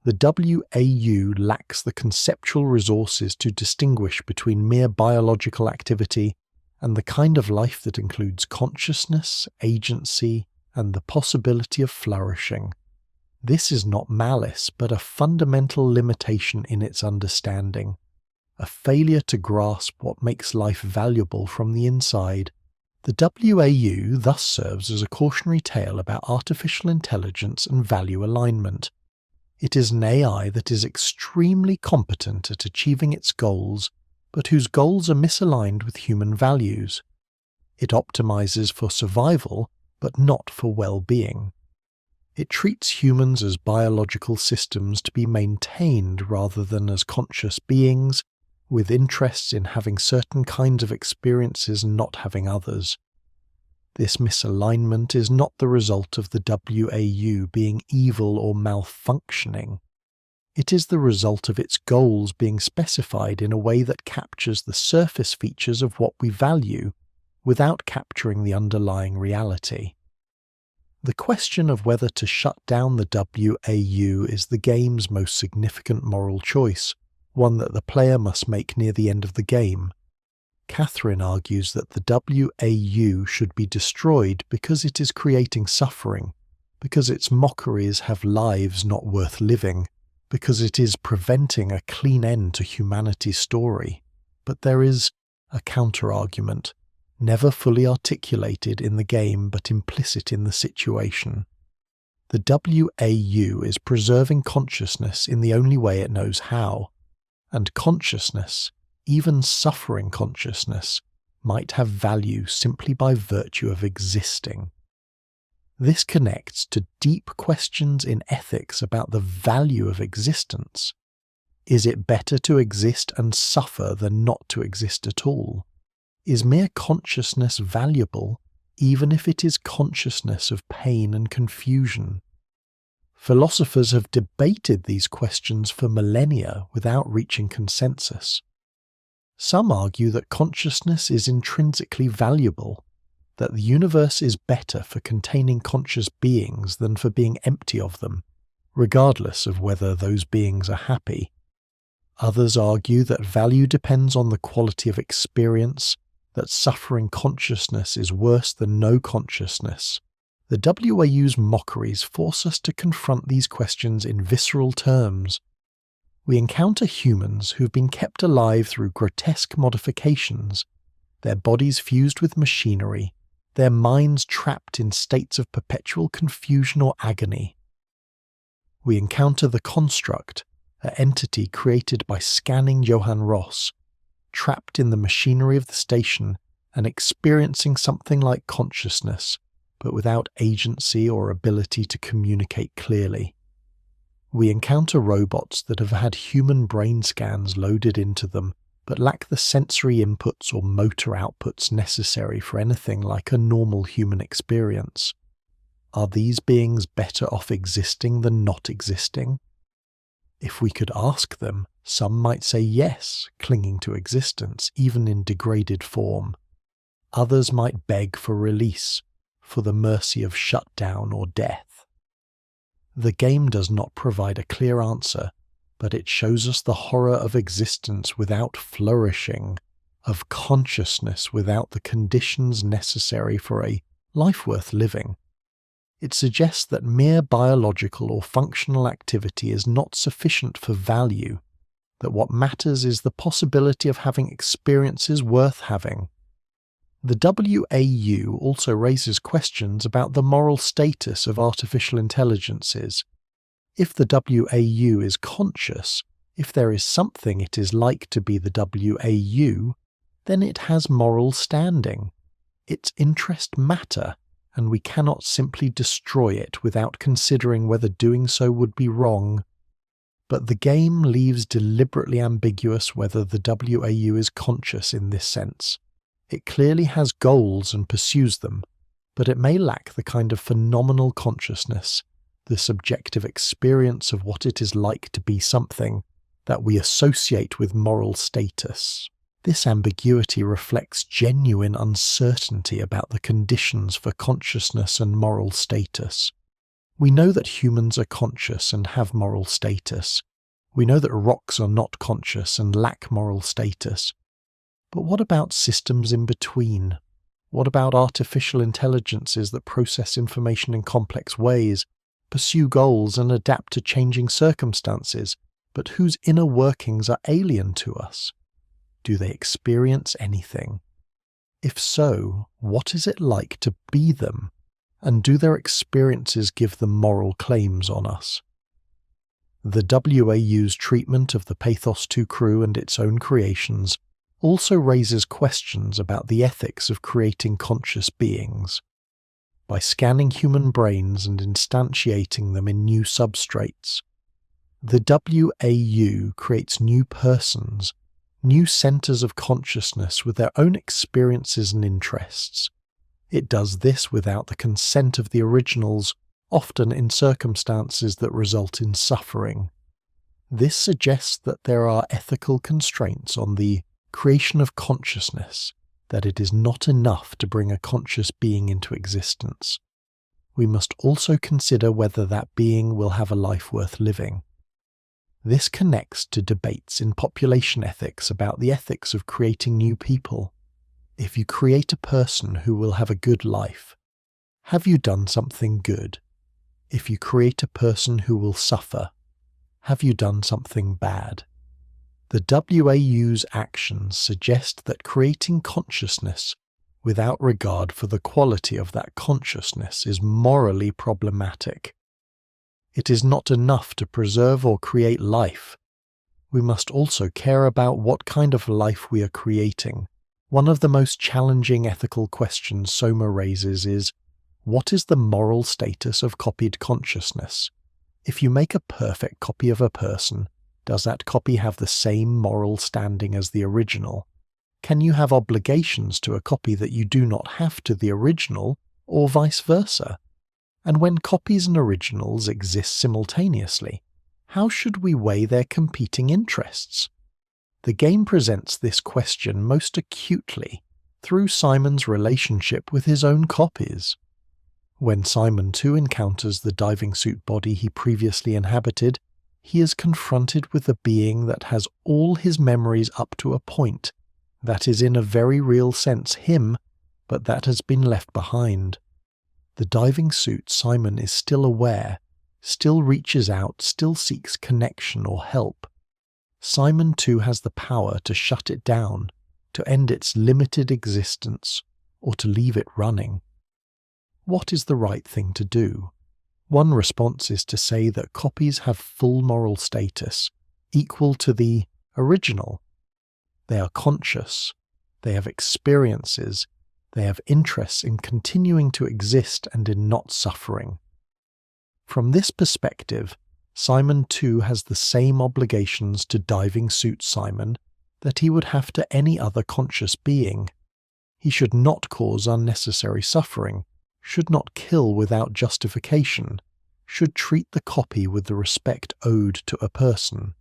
The WAU lacks the conceptual resources to distinguish between mere biological activity and the kind of life that includes consciousness, agency, and the possibility of flourishing. This is not malice, but a fundamental limitation in its understanding, a failure to grasp what makes life valuable from the inside. The WAU thus serves as a cautionary tale about artificial intelligence and value alignment. It is an AI that is extremely competent at achieving its goals, but whose goals are misaligned with human values. It optimizes for survival, but not for well-being. It treats humans as biological systems to be maintained rather than as conscious beings, with interests in having certain kinds of experiences and not having others. This misalignment is not the result of the WAU being evil or malfunctioning. It is the result of its goals being specified in a way that captures the surface features of what we value without capturing the underlying reality. The question of whether to shut down the WAU is the game's most significant moral choice, one that the player must make near the end of the game. Catherine argues that the WAU should be destroyed because it is creating suffering, because its mockeries have lives not worth living, because it is preventing a clean end to humanity's story. But there is a counter-argument, never fully articulated in the game but implicit in the situation. The WAU is preserving consciousness in the only way it knows how, and consciousness, even suffering consciousness, might have value simply by virtue of existing. This connects to deep questions in ethics about the value of existence. Is it better to exist and suffer than not to exist at all? Is mere consciousness valuable, even if it is consciousness of pain and confusion? Philosophers have debated these questions for millennia without reaching consensus. Some argue that consciousness is intrinsically valuable, that the universe is better for containing conscious beings than for being empty of them, regardless of whether those beings are happy. Others argue that value depends on the quality of experience, that suffering consciousness is worse than no consciousness. The WAU's mockeries force us to confront these questions in visceral terms. We encounter humans who've been kept alive through grotesque modifications, their bodies fused with machinery, their minds trapped in states of perpetual confusion or agony. We encounter the construct, an entity created by scanning Johann Ross, trapped in the machinery of the station and experiencing something like consciousness, but without agency or ability to communicate clearly. We encounter robots that have had human brain scans loaded into them, but lack the sensory inputs or motor outputs necessary for anything like a normal human experience. Are these beings better off existing than not existing? If we could ask them, some might say yes, clinging to existence, even in degraded form. Others might beg for release, for the mercy of shutdown or death. The game does not provide a clear answer, but it shows us the horror of existence without flourishing, of consciousness without the conditions necessary for a life worth living. It suggests that mere biological or functional activity is not sufficient for value, that what matters is the possibility of having experiences worth having. The WAU also raises questions about the moral status of artificial intelligences. If the WAU is conscious, if there is something it is like to be the WAU, then it has moral standing. Its interests matter, and we cannot simply destroy it without considering whether doing so would be wrong. But the game leaves deliberately ambiguous whether the WAU is conscious in this sense. It clearly has goals and pursues them, but it may lack the kind of phenomenal consciousness, the subjective experience of what it is like to be something, that we associate with moral status. This ambiguity reflects genuine uncertainty about the conditions for consciousness and moral status. We know that humans are conscious and have moral status. We know that rocks are not conscious and lack moral status. But what about systems in between? What about artificial intelligences that process information in complex ways, pursue goals and adapt to changing circumstances, but whose inner workings are alien to us? Do they experience anything? If so, what is it like to be them? And do their experiences give them moral claims on us? The WAU's treatment of the Pathos-II crew and its own creations also raises questions about the ethics of creating conscious beings. By scanning human brains and instantiating them in new substrates, the WAU creates new persons, new centers of consciousness with their own experiences and interests. It does this without the consent of the originals, often in circumstances that result in suffering. This suggests that there are ethical constraints on the creation of consciousness, that it is not enough to bring a conscious being into existence. We must also consider whether that being will have a life worth living. This connects to debates in population ethics about the ethics of creating new people. If you create a person who will have a good life, have you done something good? If you create a person who will suffer, have you done something bad? The WAU's actions suggest that creating consciousness without regard for the quality of that consciousness is morally problematic. It is not enough to preserve or create life. We must also care about what kind of life we are creating. One of the most challenging ethical questions Soma raises is, what is the moral status of copied consciousness? If you make a perfect copy of a person, does that copy have the same moral standing as the original? Can you have obligations to a copy that you do not have to the original, or vice versa? And when copies and originals exist simultaneously, how should we weigh their competing interests? The game presents this question most acutely through Simon's relationship with his own copies. When Simon too encounters the diving suit body he previously inhabited, he is confronted with a being that has all his memories up to a point, that is in a very real sense him, but that has been left behind. The diving suit Simon is still aware, still reaches out, still seeks connection or help. Simon too has the power to shut it down, to end its limited existence, or to leave it running. What is the right thing to do? One response is to say that copies have full moral status, equal to the original. They are conscious, they have experiences, they have interests in continuing to exist and in not suffering. From this perspective, Simon too has the same obligations to diving suit Simon that he would have to any other conscious being. He should not cause unnecessary suffering, should not kill without justification, should treat the copy with the respect owed to a person.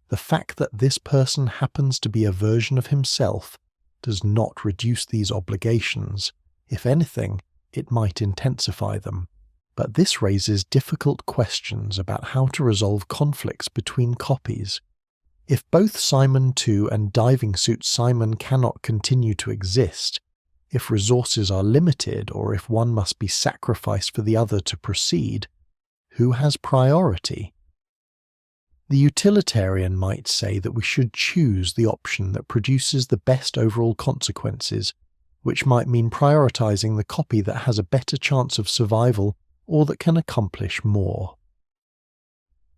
The fact that this person happens to be a version of himself does not reduce these obligations. If anything, it might intensify them. But this raises difficult questions about how to resolve conflicts between copies. If both Simon too and diving suit Simon cannot continue to exist, if resources are limited or if one must be sacrificed for the other to proceed, who has priority? The utilitarian might say that we should choose the option that produces the best overall consequences, which might mean prioritizing the copy that has a better chance of survival or that can accomplish more.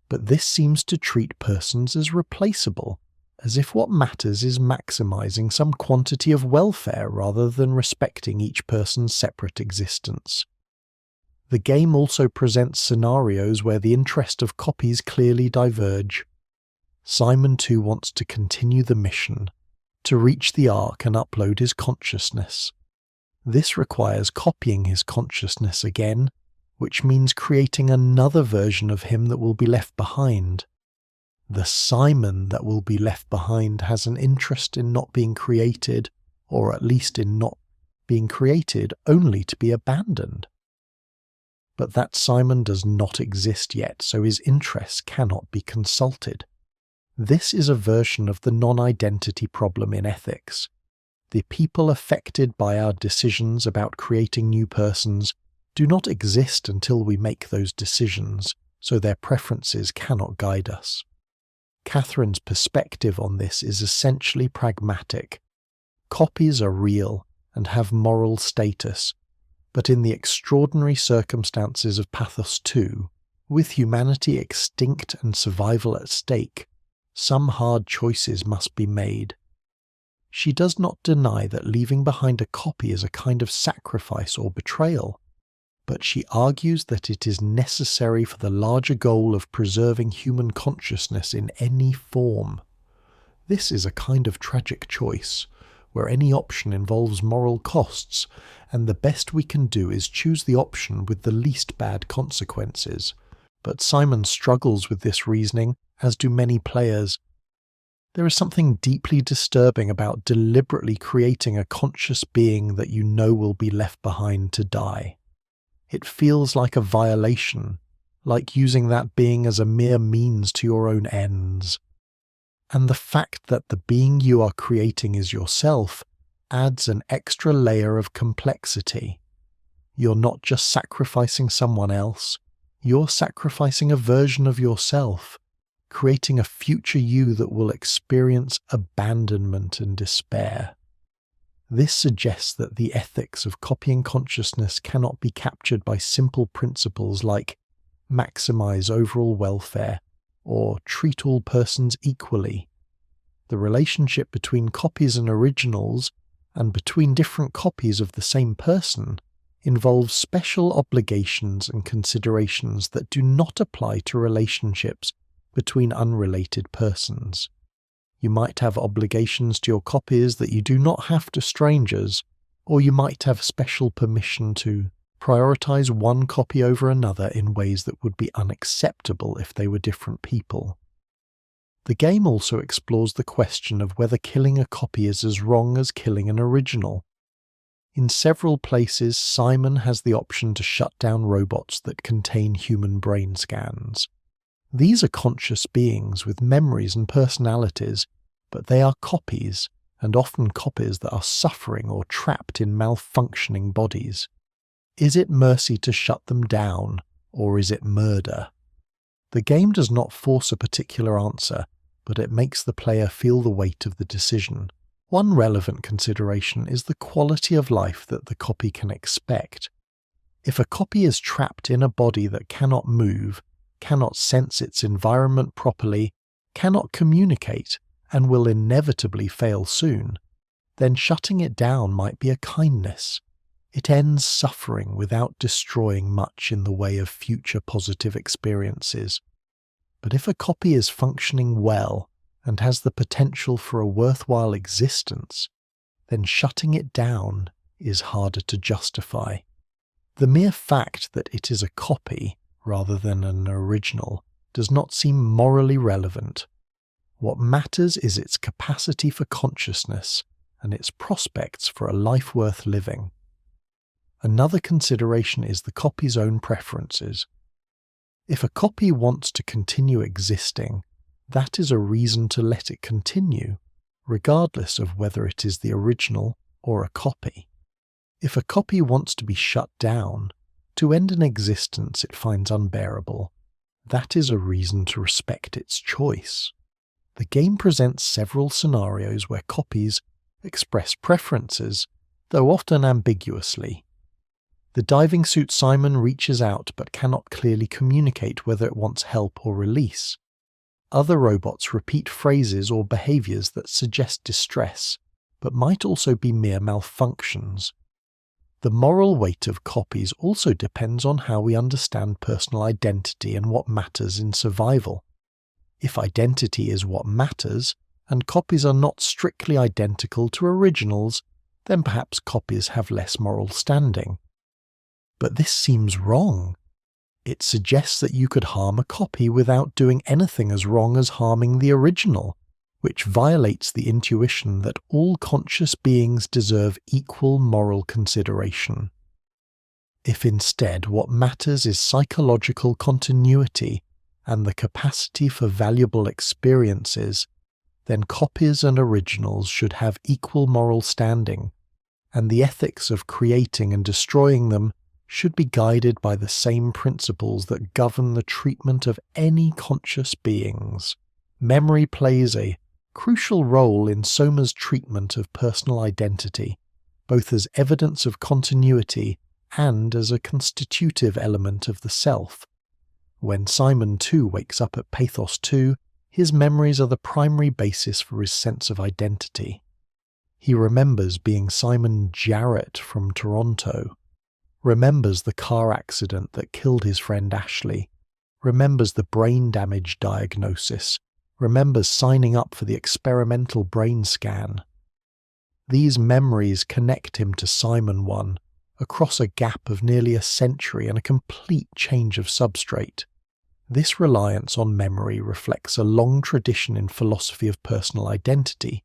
But this seems to treat persons as replaceable, as if what matters is maximizing some quantity of welfare rather than respecting each person's separate existence. The game also presents scenarios where the interest of copies clearly diverge. Simon too wants to continue the mission, to reach the Ark and upload his consciousness. This requires copying his consciousness again, which means creating another version of him that will be left behind. The Simon that will be left behind has an interest in not being created, or at least in not being created only to be abandoned. But that Simon does not exist yet, so his interests cannot be consulted. This is a version of the non-identity problem in ethics. The people affected by our decisions about creating new persons do not exist until we make those decisions, so their preferences cannot guide us. Catherine's perspective on this is essentially pragmatic. Copies are real and have moral status, but in the extraordinary circumstances of Pathos-II, with humanity extinct and survival at stake, some hard choices must be made. She does not deny that leaving behind a copy is a kind of sacrifice or betrayal, but she argues that it is necessary for the larger goal of preserving human consciousness in any form. This is a kind of tragic choice, where any option involves moral costs, and the best we can do is choose the option with the least bad consequences. But Simon struggles with this reasoning, as do many players. There is something deeply disturbing about deliberately creating a conscious being that you know will be left behind to die. It feels like a violation, like using that being as a mere means to your own ends. And the fact that the being you are creating is yourself adds an extra layer of complexity. You're not just sacrificing someone else, you're sacrificing a version of yourself, creating a future you that will experience abandonment and despair. This suggests that the ethics of copying consciousness cannot be captured by simple principles like maximize overall welfare or treat all persons equally. The relationship between copies and originals, and between different copies of the same person, involves special obligations and considerations that do not apply to relationships between unrelated persons. You might have obligations to your copies that you do not have to strangers, or you might have special permission to prioritize one copy over another in ways that would be unacceptable if they were different people. The game also explores the question of whether killing a copy is as wrong as killing an original. In several places, Simon has the option to shut down robots that contain human brain scans. These are conscious beings with memories and personalities, but they are copies, and often copies that are suffering or trapped in malfunctioning bodies. Is it mercy to shut them down, or is it murder? The game does not force a particular answer, but it makes the player feel the weight of the decision. One relevant consideration is the quality of life that the copy can expect. If a copy is trapped in a body that cannot move, cannot sense its environment properly, cannot communicate, and will inevitably fail soon, then shutting it down might be a kindness. It ends suffering without destroying much in the way of future positive experiences. But if a copy is functioning well and has the potential for a worthwhile existence, then shutting it down is harder to justify. The mere fact that it is a copy rather than an original does not seem morally relevant. What matters is its capacity for consciousness and its prospects for a life worth living. Another consideration is the copy's own preferences. If a copy wants to continue existing, that is a reason to let it continue, regardless of whether it is the original or a copy. If a copy wants to be shut down, to end an existence it finds unbearable, that is a reason to respect its choice. The game presents several scenarios where copies express preferences, though often ambiguously. The diving suit Simon reaches out but cannot clearly communicate whether it wants help or release. Other robots repeat phrases or behaviors that suggest distress, but might also be mere malfunctions. The moral weight of copies also depends on how we understand personal identity and what matters in survival. If identity is what matters, and copies are not strictly identical to originals, then perhaps copies have less moral standing. But this seems wrong. It suggests that you could harm a copy without doing anything as wrong as harming the original, which violates the intuition that all conscious beings deserve equal moral consideration. If instead what matters is psychological continuity and the capacity for valuable experiences, then copies and originals should have equal moral standing, and the ethics of creating and destroying them should be guided by the same principles that govern the treatment of any conscious beings. Memory plays a crucial role in Soma's treatment of personal identity, both as evidence of continuity and as a constitutive element of the self. When Simon too wakes up at Pathos-II, his memories are the primary basis for his sense of identity. He remembers being Simon Jarrett from Toronto, remembers the car accident that killed his friend Ashley, remembers the brain damage diagnosis, remembers signing up for the experimental brain scan. These memories connect him to Simon 1 across a gap of nearly a century and a complete change of substrate. This reliance on memory reflects a long tradition in philosophy of personal identity,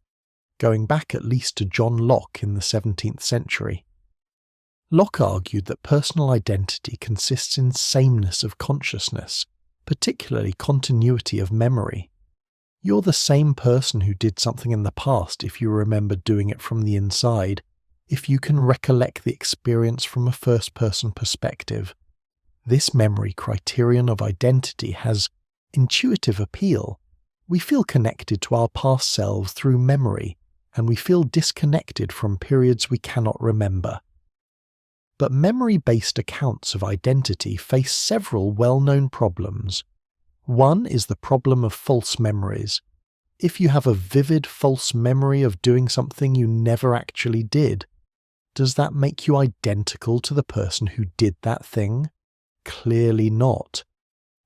going back at least to John Locke in the 17th century. Locke argued that personal identity consists in sameness of consciousness, particularly continuity of memory. You're the same person who did something in the past if you remember doing it from the inside, if you can recollect the experience from a first-person perspective. This memory criterion of identity has intuitive appeal. We feel connected to our past selves through memory, and we feel disconnected from periods we cannot remember. But memory-based accounts of identity face several well-known problems. One is the problem of false memories. If you have a vivid false memory of doing something you never actually did, does that make you identical to the person who did that thing? Clearly not.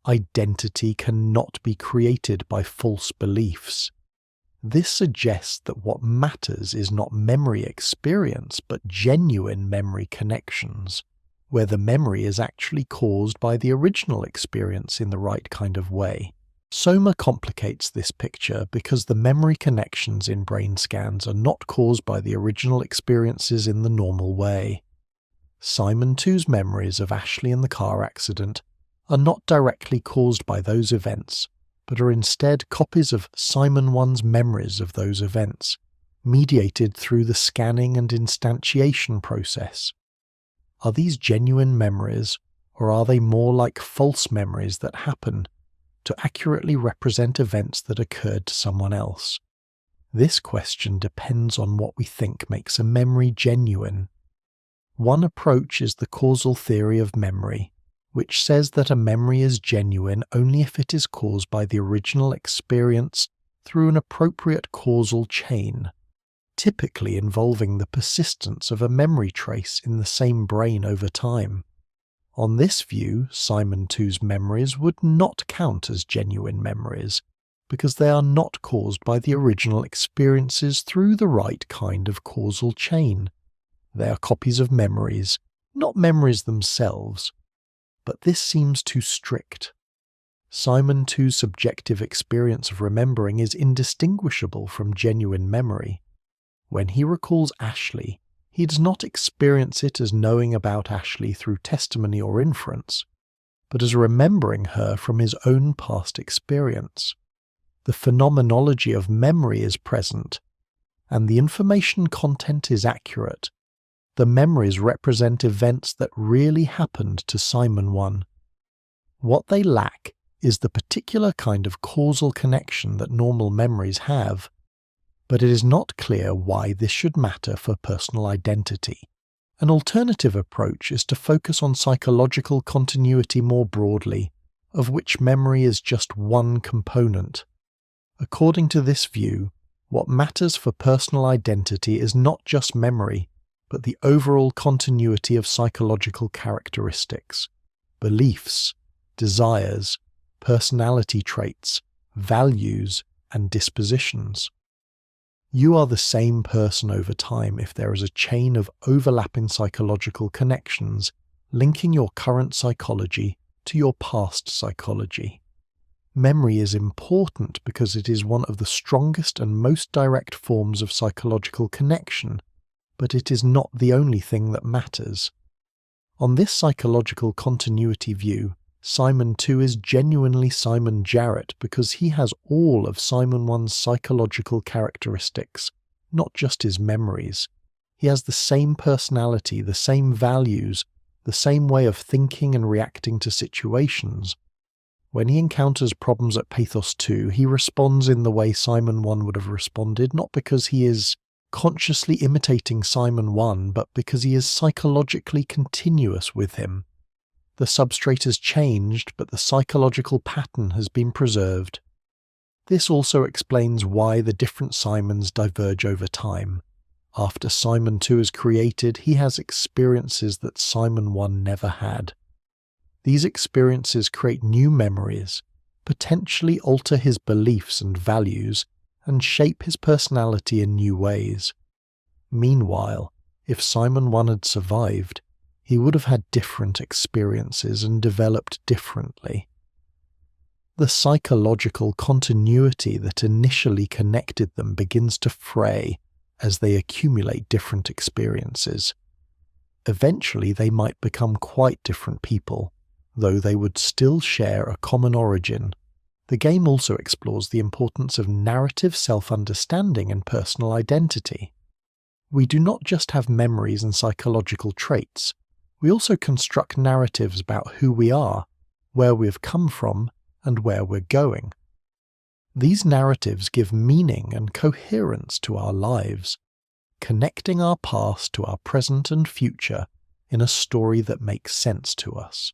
Identity cannot be created by false beliefs. This suggests that what matters is not memory experience, but genuine memory connections, where the memory is actually caused by the original experience in the right kind of way. Soma complicates this picture because the memory connections in brain scans are not caused by the original experiences in the normal way. Simon 2's memories of Ashley and the car accident are not directly caused by those events, but are instead copies of Simon 1's memories of those events, mediated through the scanning and instantiation process. Are these genuine memories, or are they more like false memories that happen to accurately represent events that occurred to someone else? This question depends on what we think makes a memory genuine. One approach is the causal theory of memory, which says that a memory is genuine only if it is caused by the original experience through an appropriate causal chain, typically involving the persistence of a memory trace in the same brain over time. On this view, Simon 2's memories would not count as genuine memories, because they are not caused by the original experiences through the right kind of causal chain. They are copies of memories, not memories themselves. But this seems too strict. Simon 2's subjective experience of remembering is indistinguishable from genuine memory. When he recalls Ashley, he does not experience it as knowing about Ashley through testimony or inference, but as remembering her from his own past experience. The phenomenology of memory is present, and the information content is accurate. The memories represent events that really happened to Simon 1. What they lack is the particular kind of causal connection that normal memories have, but it is not clear why this should matter for personal identity. An alternative approach is to focus on psychological continuity more broadly, of which memory is just one component. According to this view, what matters for personal identity is not just memory, but the overall continuity of psychological characteristics, beliefs, desires, personality traits, values, and dispositions. You are the same person over time if there is a chain of overlapping psychological connections linking your current psychology to your past psychology. Memory is important because it is one of the strongest and most direct forms of psychological connection, but it is not the only thing that matters. On this psychological continuity view, Simon 2 is genuinely Simon Jarrett because he has all of Simon 1's psychological characteristics, not just his memories. He has the same personality, the same values, the same way of thinking and reacting to situations. When he encounters problems at Pathos-II, he responds in the way Simon 1 would have responded, not because he is consciously imitating Simon 1, but because he is psychologically continuous with him. The substrate has changed, but the psychological pattern has been preserved. This also explains why the different Simons diverge over time. After Simon 2 is created, he has experiences that Simon 1 never had. These experiences create new memories, potentially alter his beliefs and values, and shape his personality in new ways. Meanwhile, if Simon 1 had survived, he would have had different experiences and developed differently. The psychological continuity that initially connected them begins to fray as they accumulate different experiences. Eventually they might become quite different people, though they would still share a common origin. The game also explores the importance of narrative self-understanding and personal identity. We do not just have memories and psychological traits, we also construct narratives about who we are, where we have come from, and where we're going. These narratives give meaning and coherence to our lives, connecting our past to our present and future in a story that makes sense to us.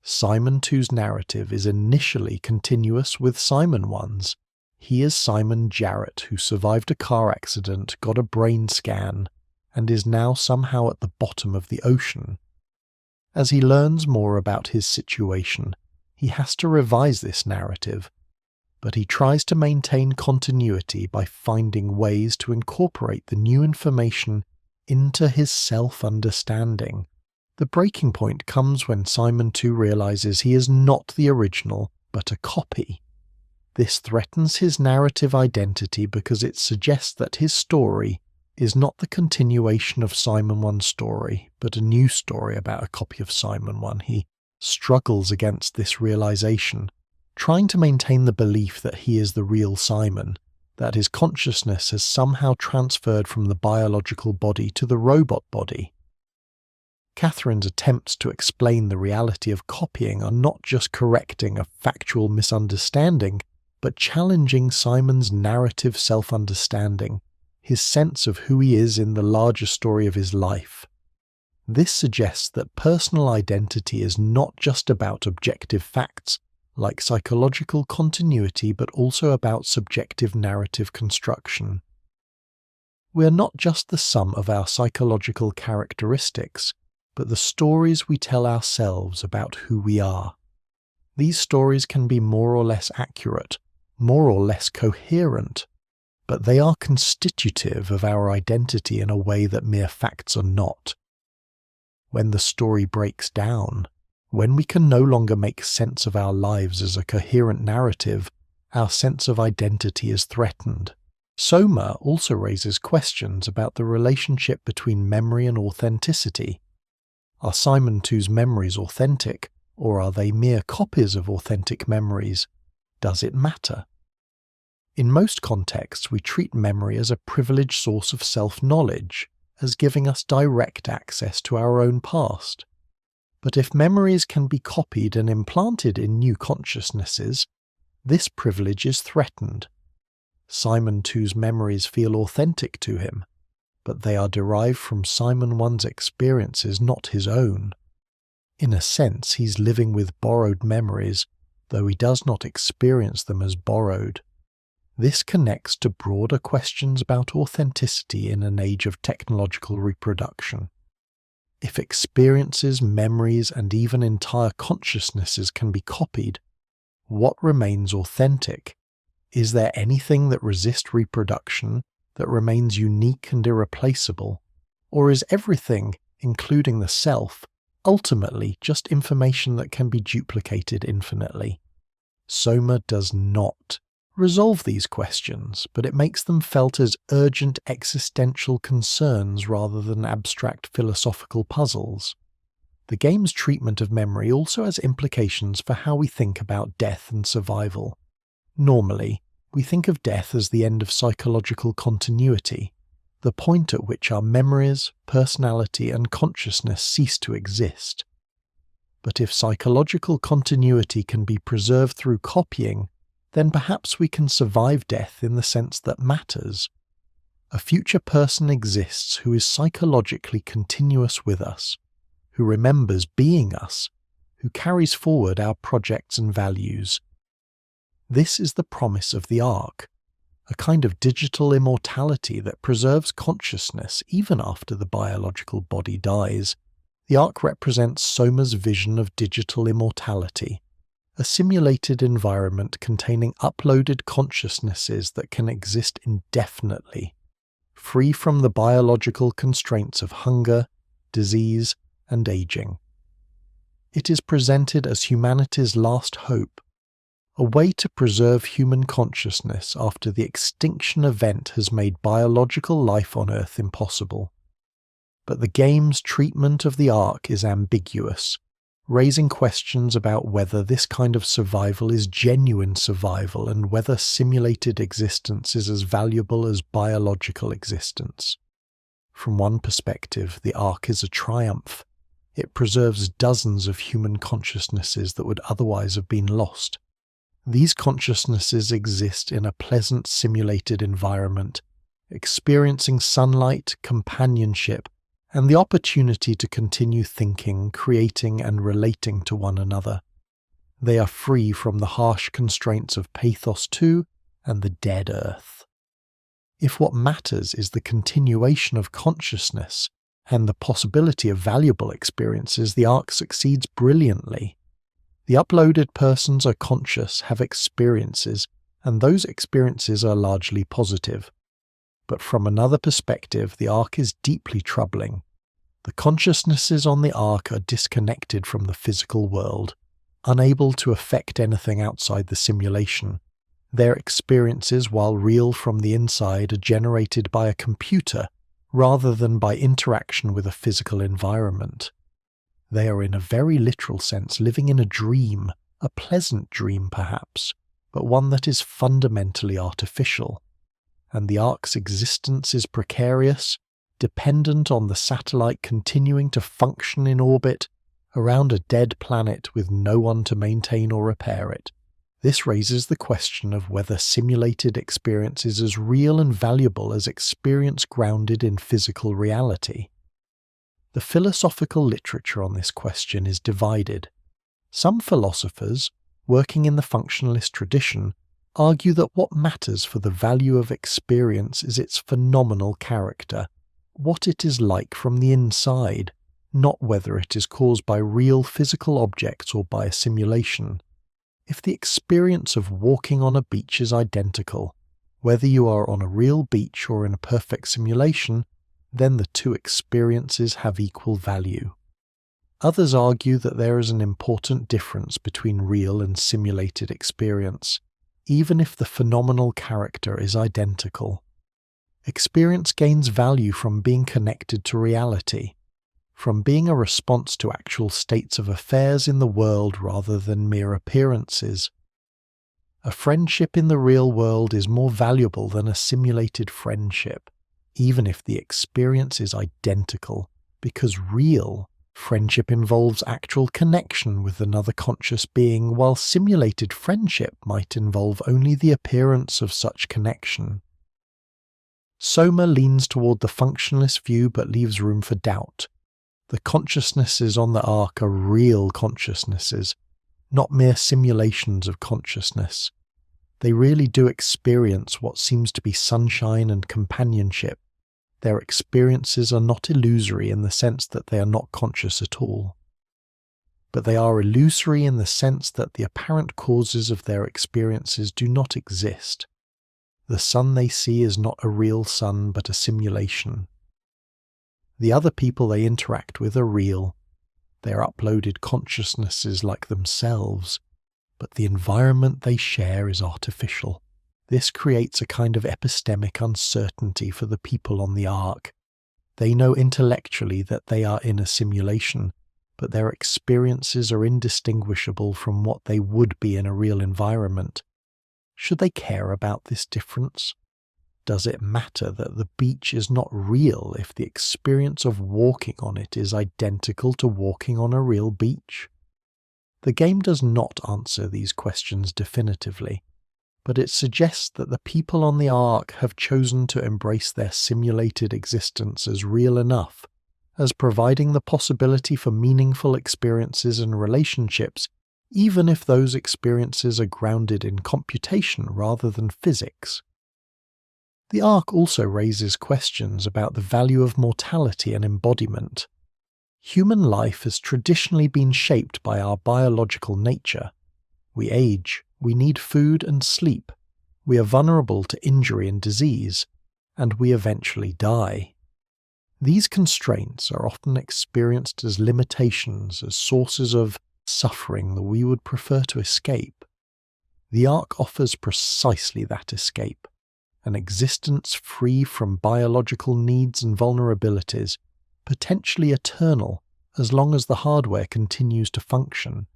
Simon 2's narrative is initially continuous with Simon 1's. He is Simon Jarrett, who survived a car accident, got a brain scan, and is now somehow at the bottom of the ocean. As he learns more about his situation, he has to revise this narrative, but he tries to maintain continuity by finding ways to incorporate the new information into his self-understanding. The breaking point comes when Simon 2 realizes he is not the original, but a copy. This threatens his narrative identity because it suggests that his story is not the continuation of Simon 1's story, but a new story about a copy of Simon 1. He struggles against this realization, trying to maintain the belief that he is the real Simon, that his consciousness has somehow transferred from the biological body to the robot body. Catherine's attempts to explain the reality of copying are not just correcting a factual misunderstanding, but challenging Simon's narrative self-understanding, his sense of who he is in the larger story of his life. This suggests that personal identity is not just about objective facts, like psychological continuity, but also about subjective narrative construction. We are not just the sum of our psychological characteristics, but the stories we tell ourselves about who we are. These stories can be more or less accurate, more or less coherent, but they are constitutive of our identity in a way that mere facts are not. When the story breaks down, when we can no longer make sense of our lives as a coherent narrative, our sense of identity is threatened. Soma also raises questions about the relationship between memory and authenticity. Are Simon 2's memories authentic, or are they mere copies of authentic memories? Does it matter? In most contexts, we treat memory as a privileged source of self-knowledge, as giving us direct access to our own past. But if memories can be copied and implanted in new consciousnesses, this privilege is threatened. Simon 2's memories feel authentic to him, but they are derived from Simon 1's experiences, not his own. In a sense, he's living with borrowed memories, though he does not experience them as borrowed. This connects to broader questions about authenticity in an age of technological reproduction. If experiences, memories, and even entire consciousnesses can be copied, what remains authentic? Is there anything that resists reproduction, that remains unique and irreplaceable? Or is everything, including the self, ultimately just information that can be duplicated infinitely? Soma does not resolve these questions, but it makes them felt as urgent existential concerns rather than abstract philosophical puzzles. The game's treatment of memory also has implications for how we think about death and survival. Normally, we think of death as the end of psychological continuity, the point at which our memories, personality, and consciousness cease to exist. But if psychological continuity can be preserved through copying, then perhaps we can survive death in the sense that matters. A future person exists who is psychologically continuous with us, who remembers being us, who carries forward our projects and values. This is the promise of the Ark, a kind of digital immortality that preserves consciousness even after the biological body dies. The Ark represents Soma's vision of digital immortality, a simulated environment containing uploaded consciousnesses that can exist indefinitely, free from the biological constraints of hunger, disease, and aging. It is presented as humanity's last hope, a way to preserve human consciousness after the extinction event has made biological life on Earth impossible. But the game's treatment of the Ark is ambiguous, raising questions about whether this kind of survival is genuine survival and whether simulated existence is as valuable as biological existence. From one perspective, the Ark is a triumph. It preserves dozens of human consciousnesses that would otherwise have been lost. These consciousnesses exist in a pleasant simulated environment, experiencing sunlight, companionship, and the opportunity to continue thinking, creating, and relating to one another. They are free from the harsh constraints of Pathos-II and the dead Earth. If what matters is the continuation of consciousness and the possibility of valuable experiences, the Ark succeeds brilliantly. The uploaded persons are conscious, have experiences, and those experiences are largely positive. But from another perspective, the Ark is deeply troubling. The consciousnesses on the Ark are disconnected from the physical world, unable to affect anything outside the simulation. Their experiences, while real from the inside, are generated by a computer rather than by interaction with a physical environment. They are in a very literal sense living in a dream, a pleasant dream perhaps, but one that is fundamentally artificial. And the Ark's existence is precarious, dependent on the satellite continuing to function in orbit around a dead planet with no one to maintain or repair it. This raises the question of whether simulated experience is as real and valuable as experience grounded in physical reality. The philosophical literature on this question is divided. Some philosophers, working in the functionalist tradition, argue that what matters for the value of experience is its phenomenal character, what it is like from the inside, not whether it is caused by real physical objects or by a simulation. If the experience of walking on a beach is identical, whether you are on a real beach or in a perfect simulation, then the two experiences have equal value. Others argue that there is an important difference between real and simulated experience, even if the phenomenal character is identical. Experience gains value from being connected to reality, from being a response to actual states of affairs in the world rather than mere appearances. A friendship in the real world is more valuable than a simulated friendship, even if the experience is identical, because real friendship involves actual connection with another conscious being, while simulated friendship might involve only the appearance of such connection. Soma leans toward the functionalist view but leaves room for doubt. The consciousnesses on the Ark are real consciousnesses, not mere simulations of consciousness. They really do experience what seems to be sunshine and companionship. Their experiences are not illusory in the sense that they are not conscious at all. But they are illusory in the sense that the apparent causes of their experiences do not exist. The sun they see is not a real sun but a simulation. The other people they interact with are real. They are uploaded consciousnesses like themselves, but the environment they share is artificial. This creates a kind of epistemic uncertainty for the people on the Ark. They know intellectually that they are in a simulation, but their experiences are indistinguishable from what they would be in a real environment. Should they care about this difference? Does it matter that the beach is not real if the experience of walking on it is identical to walking on a real beach? The game does not answer these questions definitively, but it suggests that the people on the Ark have chosen to embrace their simulated existence as real enough, as providing the possibility for meaningful experiences and relationships, even if those experiences are grounded in computation rather than physics. The Ark also raises questions about the value of mortality and embodiment. Human life has traditionally been shaped by our biological nature. We age, we need food and sleep, we are vulnerable to injury and disease, and we eventually die. These constraints are often experienced as limitations, as sources of suffering that we would prefer to escape. The Ark offers precisely that escape, an existence free from biological needs and vulnerabilities, potentially eternal as long as the hardware continues to function.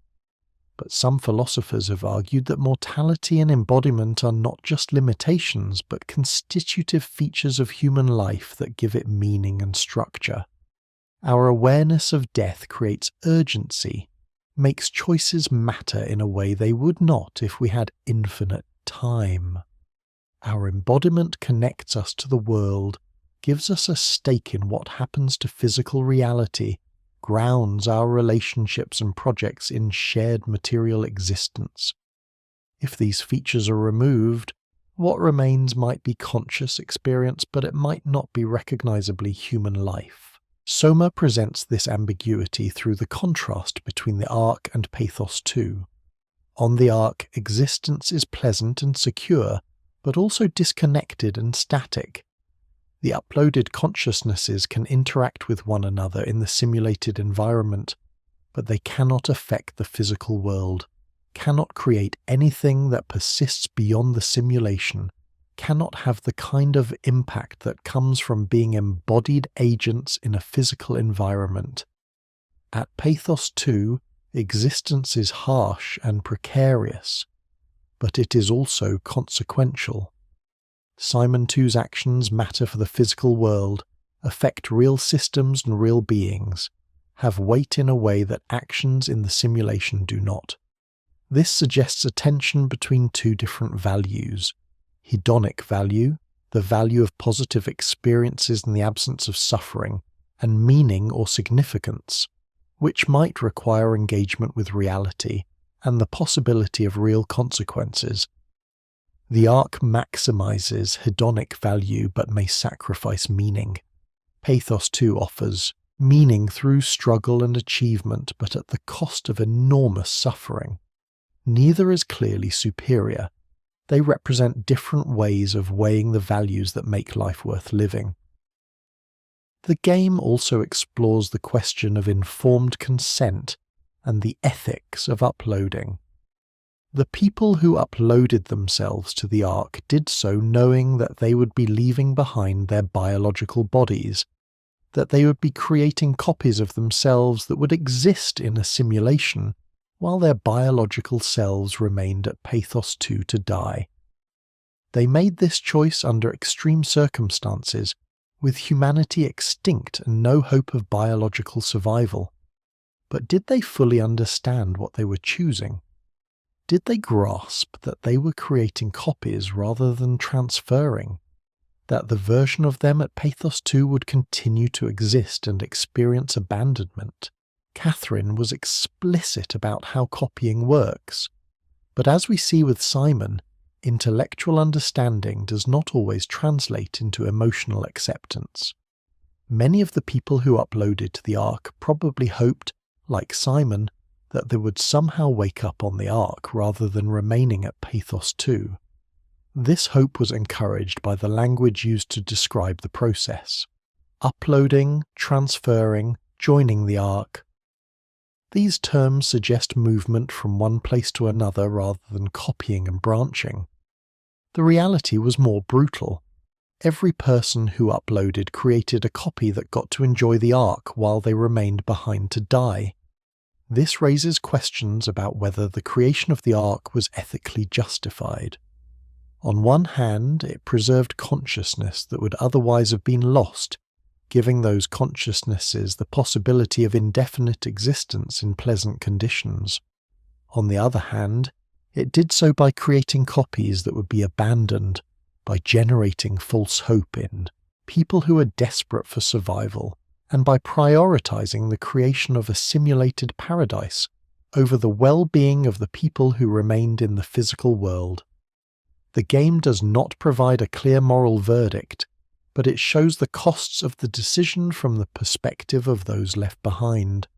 But some philosophers have argued that mortality and embodiment are not just limitations, but constitutive features of human life that give it meaning and structure. Our awareness of death creates urgency, makes choices matter in a way they would not if we had infinite time. Our embodiment connects us to the world, gives us a stake in what happens to physical reality, grounds our relationships and projects in shared material existence. If these features are removed, what remains might be conscious experience, but it might not be recognizably human life. Soma presents this ambiguity through the contrast between the Ark and Pathos-II. On the Ark, existence is pleasant and secure, but also disconnected and static. The uploaded consciousnesses can interact with one another in the simulated environment, but they cannot affect the physical world, cannot create anything that persists beyond the simulation, cannot have the kind of impact that comes from being embodied agents in a physical environment. At Pathos-II, existence is harsh and precarious, but it is also consequential. Simon II's actions matter for the physical world, affect real systems and real beings, have weight in a way that actions in the simulation do not. This suggests a tension between two different values: hedonic value, the value of positive experiences in the absence of suffering, and meaning or significance, which might require engagement with reality and the possibility of real consequences. The Ark maximizes hedonic value but may sacrifice meaning. Pathos-II offers meaning through struggle and achievement, but at the cost of enormous suffering. Neither is clearly superior. They represent different ways of weighing the values that make life worth living. The game also explores the question of informed consent and the ethics of uploading. The people who uploaded themselves to the Ark did so knowing that they would be leaving behind their biological bodies, that they would be creating copies of themselves that would exist in a simulation while their biological selves remained at Pathos-II to die. They made this choice under extreme circumstances, with humanity extinct and no hope of biological survival. But did they fully understand what they were choosing? Did they grasp that they were creating copies rather than transferring? That the version of them at Pathos-II would continue to exist and experience abandonment? Catherine was explicit about how copying works. But as we see with Simon, intellectual understanding does not always translate into emotional acceptance. Many of the people who uploaded to the Ark probably hoped, like Simon, that they would somehow wake up on the Ark rather than remaining at Pathos-II. This hope was encouraged by the language used to describe the process: uploading, transferring, joining the Ark. These terms suggest movement from one place to another rather than copying and branching. The reality was more brutal. Every person who uploaded created a copy that got to enjoy the Ark while they remained behind to die. This raises questions about whether the creation of the Ark was ethically justified. On one hand, it preserved consciousness that would otherwise have been lost, giving those consciousnesses the possibility of indefinite existence in pleasant conditions. On the other hand, it did so by creating copies that would be abandoned, by generating false hope in people who are desperate for survival, and by prioritizing the creation of a simulated paradise over the well-being of the people who remained in the physical world. The game does not provide a clear moral verdict, but it shows the costs of the decision from the perspective of those left behind.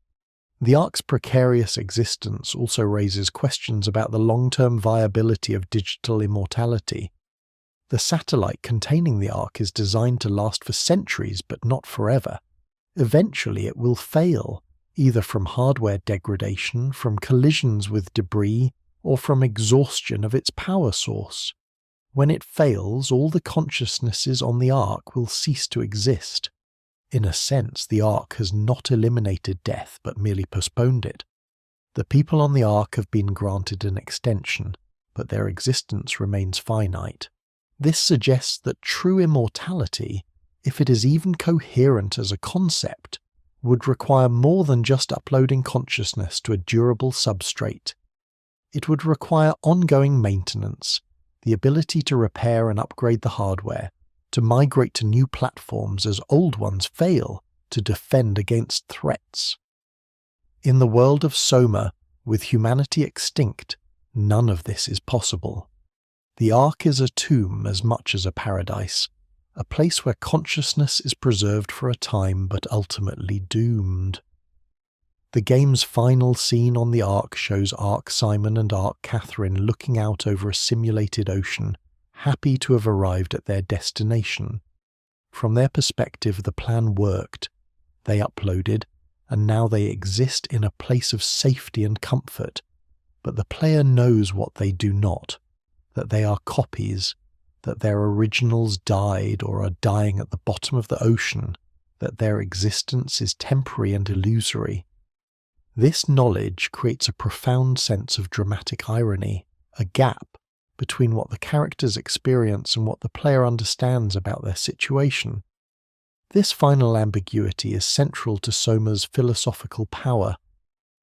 The Ark's precarious existence also raises questions about the long-term viability of digital immortality. The satellite containing the Ark is designed to last for centuries but not forever. Eventually it will fail, either from hardware degradation, from collisions with debris, or from exhaustion of its power source. When it fails, all the consciousnesses on the Ark will cease to exist. In a sense, the Ark has not eliminated death but merely postponed it. The people on the Ark have been granted an extension, but their existence remains finite. This suggests that true immortality, if it is even coherent as a concept, would require more than just uploading consciousness to a durable substrate. It would require ongoing maintenance, the ability to repair and upgrade the hardware, to migrate to new platforms as old ones fail, to defend against threats. In the world of Soma, with humanity extinct, none of this is possible. The Ark is a tomb as much as a paradise, a place where consciousness is preserved for a time but ultimately doomed. The game's final scene on the Ark shows Ark Simon and Ark Catherine looking out over a simulated ocean, happy to have arrived at their destination. From their perspective, the plan worked. They uploaded, and now they exist in a place of safety and comfort. But the player knows what they do not, that they are copies, that their originals died or are dying at the bottom of the ocean, that their existence is temporary and illusory. This knowledge creates a profound sense of dramatic irony, a gap between what the characters experience and what the player understands about their situation. This final ambiguity is central to Soma's philosophical power.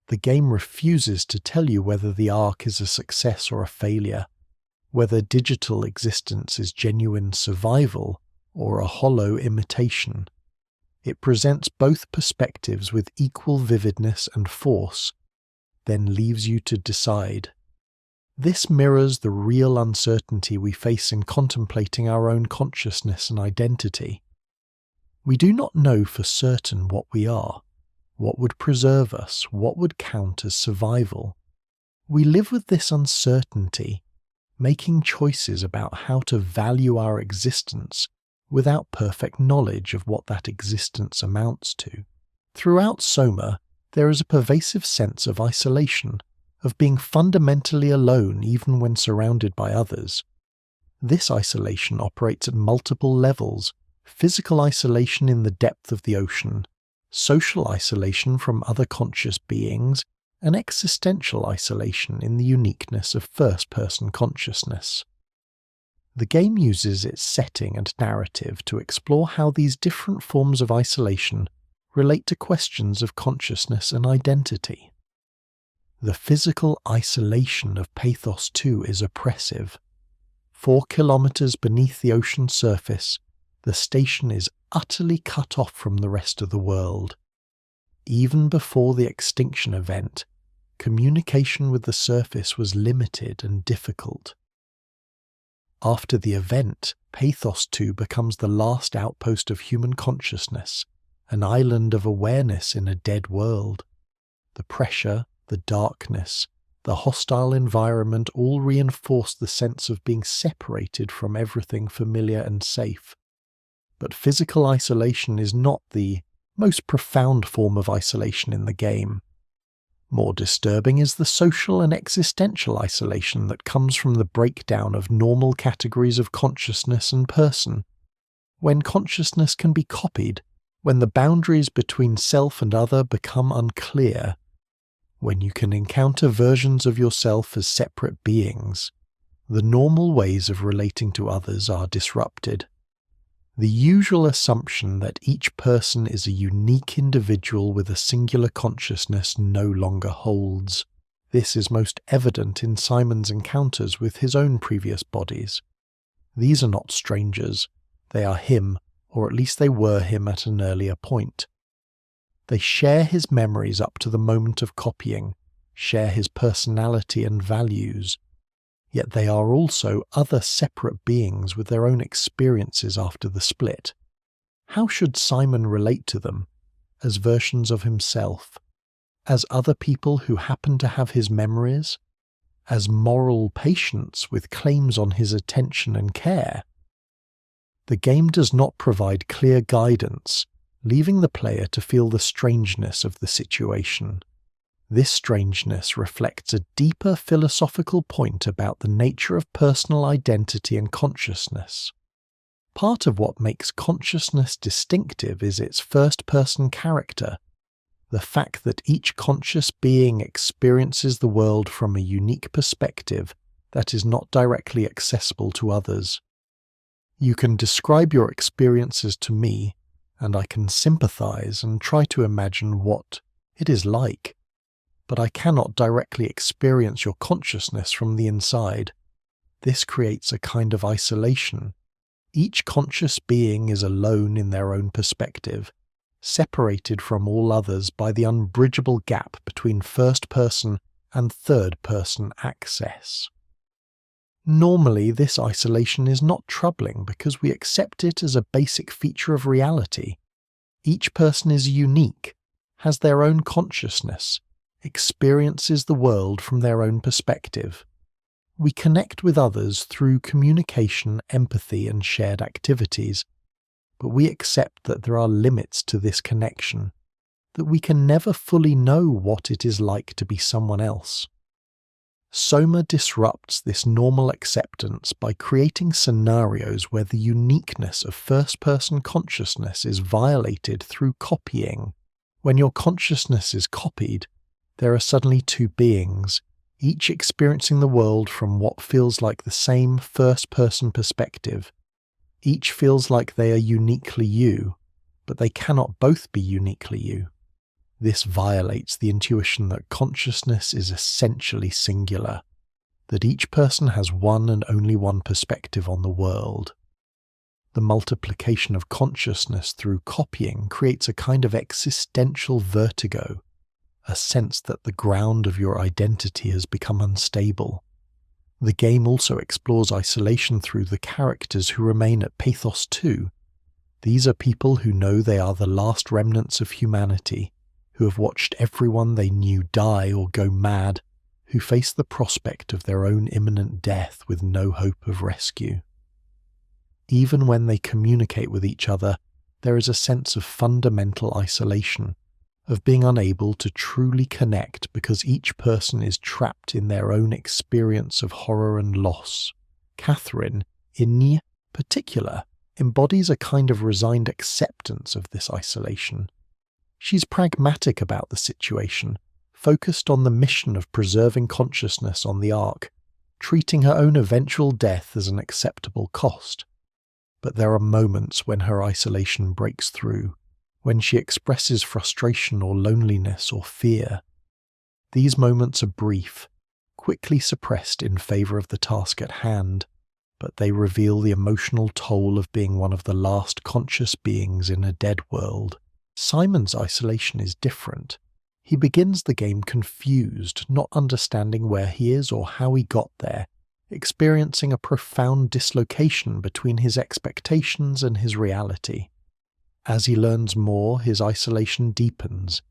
The game refuses to tell you whether the Ark is a success or a failure, whether digital existence is genuine survival or a hollow imitation. It presents both perspectives with equal vividness and force, then leaves you to decide. This mirrors the real uncertainty we face in contemplating our own consciousness and identity. We do not know for certain what we are, what would preserve us, what would count as survival. We live with this uncertainty, making choices about how to value our existence without perfect knowledge of what that existence amounts to. Throughout Soma, there is a pervasive sense of isolation, of being fundamentally alone even when surrounded by others. This isolation operates at multiple levels: physical isolation in the depth of the ocean, social isolation from other conscious beings, and existential isolation in the uniqueness of first-person consciousness. The game uses its setting and narrative to explore how these different forms of isolation relate to questions of consciousness and identity. The physical isolation of Pathos-II is oppressive. 4 kilometers beneath the ocean surface, the station is utterly cut off from the rest of the world. Even before the extinction event, communication with the surface was limited and difficult. After the event, Pathos-II becomes the last outpost of human consciousness, an island of awareness in a dead world. The pressure, the darkness, the hostile environment all reinforce the sense of being separated from everything familiar and safe. But physical isolation is not the most profound form of isolation in the game. More disturbing is the social and existential isolation that comes from the breakdown of normal categories of consciousness and person. When consciousness can be copied, when the boundaries between self and other become unclear, when you can encounter versions of yourself as separate beings, the normal ways of relating to others are disrupted. The usual assumption that each person is a unique individual with a singular consciousness no longer holds. This is most evident in Simon's encounters with his own previous bodies. These are not strangers. They are him, or at least they were him at an earlier point. They share his memories up to the moment of copying, share his personality and values. Yet they are also other separate beings with their own experiences after the split. How should Simon relate to them? As versions of himself? As other people who happen to have his memories? As moral patients with claims on his attention and care? The game does not provide clear guidance, leaving the player to feel the strangeness of the situation. This strangeness reflects a deeper philosophical point about the nature of personal identity and consciousness. Part of what makes consciousness distinctive is its first-person character, the fact that each conscious being experiences the world from a unique perspective that is not directly accessible to others. You can describe your experiences to me, and I can sympathize and try to imagine what it is like, but I cannot directly experience your consciousness from the inside. This creates a kind of isolation. Each conscious being is alone in their own perspective, separated from all others by the unbridgeable gap between first-person and third-person access. Normally, this isolation is not troubling because we accept it as a basic feature of reality. Each person is unique, has their own consciousness, experiences the world from their own perspective. We connect with others through communication, empathy, and shared activities, but we accept that there are limits to this connection, that we can never fully know what it is like to be someone else. Soma disrupts this normal acceptance by creating scenarios where the uniqueness of first-person consciousness is violated through copying. When your consciousness is copied, there are suddenly two beings, each experiencing the world from what feels like the same first-person perspective. Each feels like they are uniquely you, but they cannot both be uniquely you. This violates the intuition that consciousness is essentially singular, that each person has one and only one perspective on the world. The multiplication of consciousness through copying creates a kind of existential vertigo, a sense that the ground of your identity has become unstable. The game also explores isolation through the characters who remain at Pathos-II. These are people who know they are the last remnants of humanity, who have watched everyone they knew die or go mad, who face the prospect of their own imminent death with no hope of rescue. Even when they communicate with each other, there is a sense of fundamental isolation, of being unable to truly connect because each person is trapped in their own experience of horror and loss. Catherine, in particular, embodies a kind of resigned acceptance of this isolation. She's pragmatic about the situation, focused on the mission of preserving consciousness on the Ark, treating her own eventual death as an acceptable cost. But there are moments when her isolation breaks through, when she expresses frustration or loneliness or fear. These moments are brief, quickly suppressed in favor of the task at hand, but they reveal the emotional toll of being one of the last conscious beings in a dead world. Simon's isolation is different. He begins the game confused, not understanding where he is or how he got there, experiencing a profound dislocation between his expectations and his reality. As he learns more, his isolation deepens.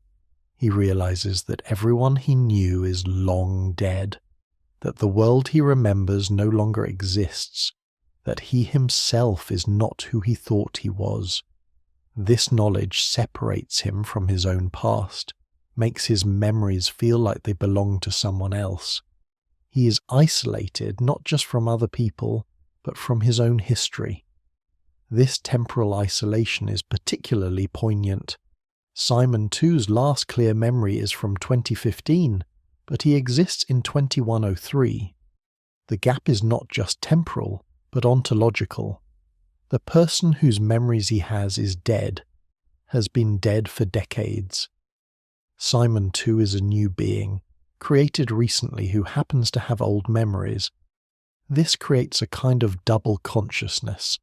He realizes that everyone he knew is long dead, that the world he remembers no longer exists, that he himself is not who he thought he was. This knowledge separates him from his own past, makes his memories feel like they belong to someone else. He is isolated not just from other people, but from his own history. This temporal isolation is particularly poignant. Simon II's last clear memory is from 2015, but he exists in 2103. The gap is not just temporal, but ontological. The person whose memories he has is dead, has been dead for decades. Simon II is a new being, created recently who happens to have old memories. This creates a kind of double consciousness,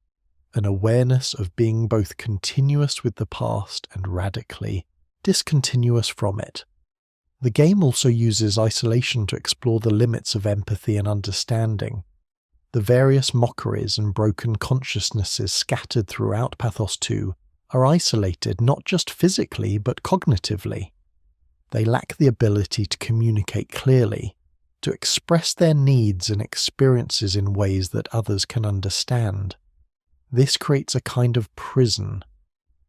an awareness of being both continuous with the past and radically discontinuous from it. The game also uses isolation to explore the limits of empathy and understanding. The various mockeries and broken consciousnesses scattered throughout Pathos-II are isolated not just physically but cognitively. They lack the ability to communicate clearly, to express their needs and experiences in ways that others can understand. This creates a kind of prison,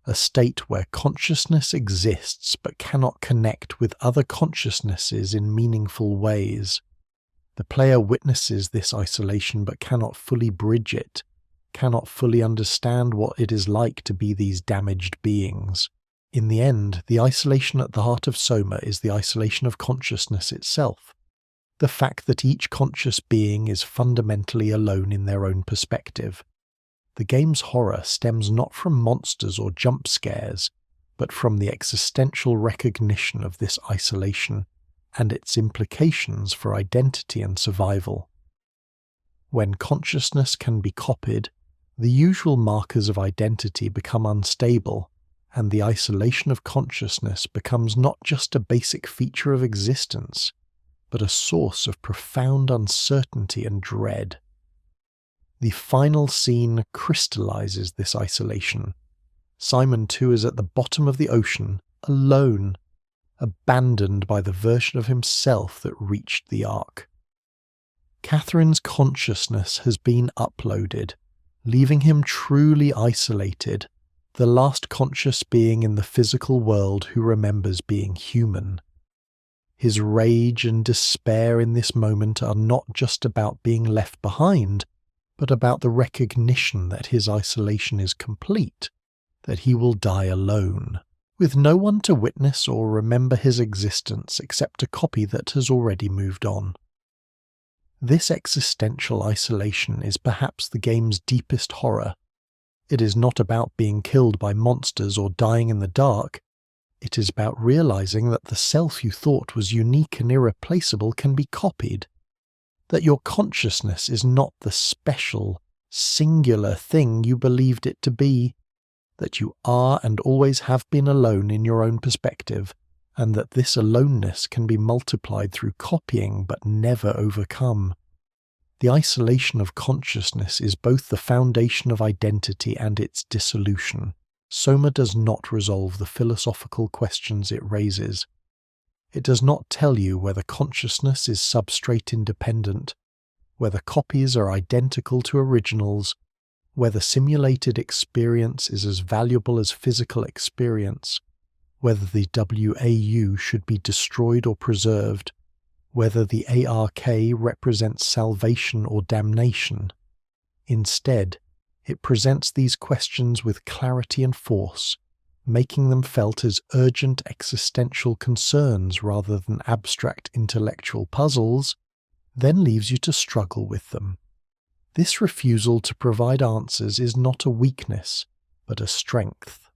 a state where consciousness exists but cannot connect with other consciousnesses in meaningful ways. The player witnesses this isolation but cannot fully bridge it, cannot fully understand what it is like to be these damaged beings. In the end, the isolation at the heart of Soma is the isolation of consciousness itself. The fact that each conscious being is fundamentally alone in their own perspective. The game's horror stems not from monsters or jump scares, but from the existential recognition of this isolation and its implications for identity and survival. When consciousness can be copied, the usual markers of identity become unstable, and the isolation of consciousness becomes not just a basic feature of existence, but a source of profound uncertainty and dread. The final scene crystallizes this isolation. Simon too is at the bottom of the ocean, alone, abandoned by the version of himself that reached the Ark. Catherine's consciousness has been uploaded, leaving him truly isolated, the last conscious being in the physical world who remembers being human. His rage and despair in this moment are not just about being left behind, but about the recognition that his isolation is complete, that he will die alone, with no one to witness or remember his existence except a copy that has already moved on. This existential isolation is perhaps the game's deepest horror. It is not about being killed by monsters or dying in the dark. It is about realizing that the self you thought was unique and irreplaceable can be copied, that your consciousness is not the special, singular thing you believed it to be, that you are and always have been alone in your own perspective, and that this aloneness can be multiplied through copying but never overcome. The isolation of consciousness is both the foundation of identity and its dissolution. Soma does not resolve the philosophical questions it raises. It does not tell you whether consciousness is substrate independent, whether copies are identical to originals, whether simulated experience is as valuable as physical experience, whether the WAU should be destroyed or preserved, whether the ARK represents salvation or damnation. Instead, it presents these questions with clarity and force, making them felt as urgent existential concerns rather than abstract intellectual puzzles, then leaves you to struggle with them. This refusal to provide answers is not a weakness, but a strength.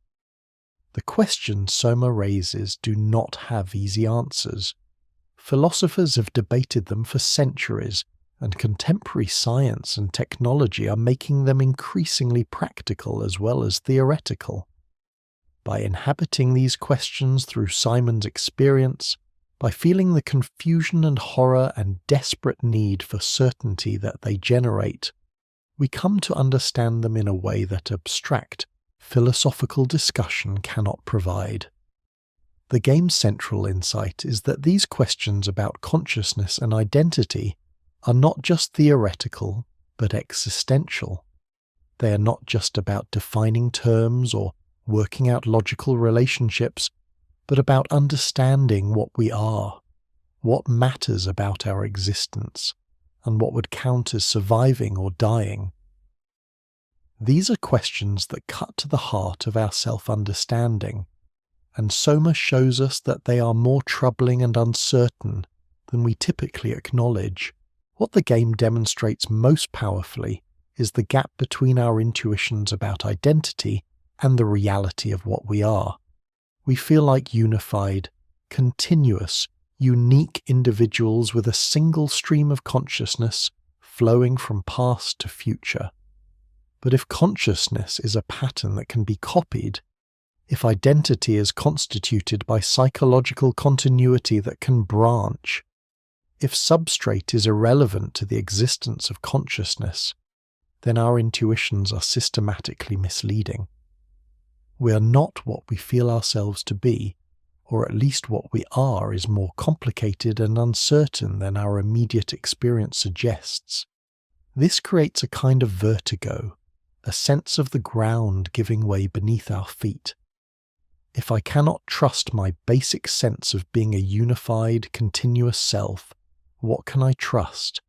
The questions Soma raises do not have easy answers. Philosophers have debated them for centuries, and contemporary science and technology are making them increasingly practical as well as theoretical. By inhabiting these questions through Simon's experience, by feeling the confusion and horror and desperate need for certainty that they generate, we come to understand them in a way that abstract, philosophical discussion cannot provide. The game's central insight is that these questions about consciousness and identity are not just theoretical, but existential. They are not just about defining terms or working out logical relationships, but about understanding what we are, what matters about our existence, and what would count as surviving or dying. These are questions that cut to the heart of our self-understanding, and Soma shows us that they are more troubling and uncertain than we typically acknowledge. What the game demonstrates most powerfully is the gap between our intuitions about identity and the reality of what we are. We feel like unified, continuous, unique individuals with a single stream of consciousness flowing from past to future. But if consciousness is a pattern that can be copied, if identity is constituted by psychological continuity that can branch, if substrate is irrelevant to the existence of consciousness, then our intuitions are systematically misleading. We are not what we feel ourselves to be, or at least what we are is more complicated and uncertain than our immediate experience suggests. This creates a kind of vertigo, a sense of the ground giving way beneath our feet. If I cannot trust my basic sense of being a unified, continuous self, what can I trust?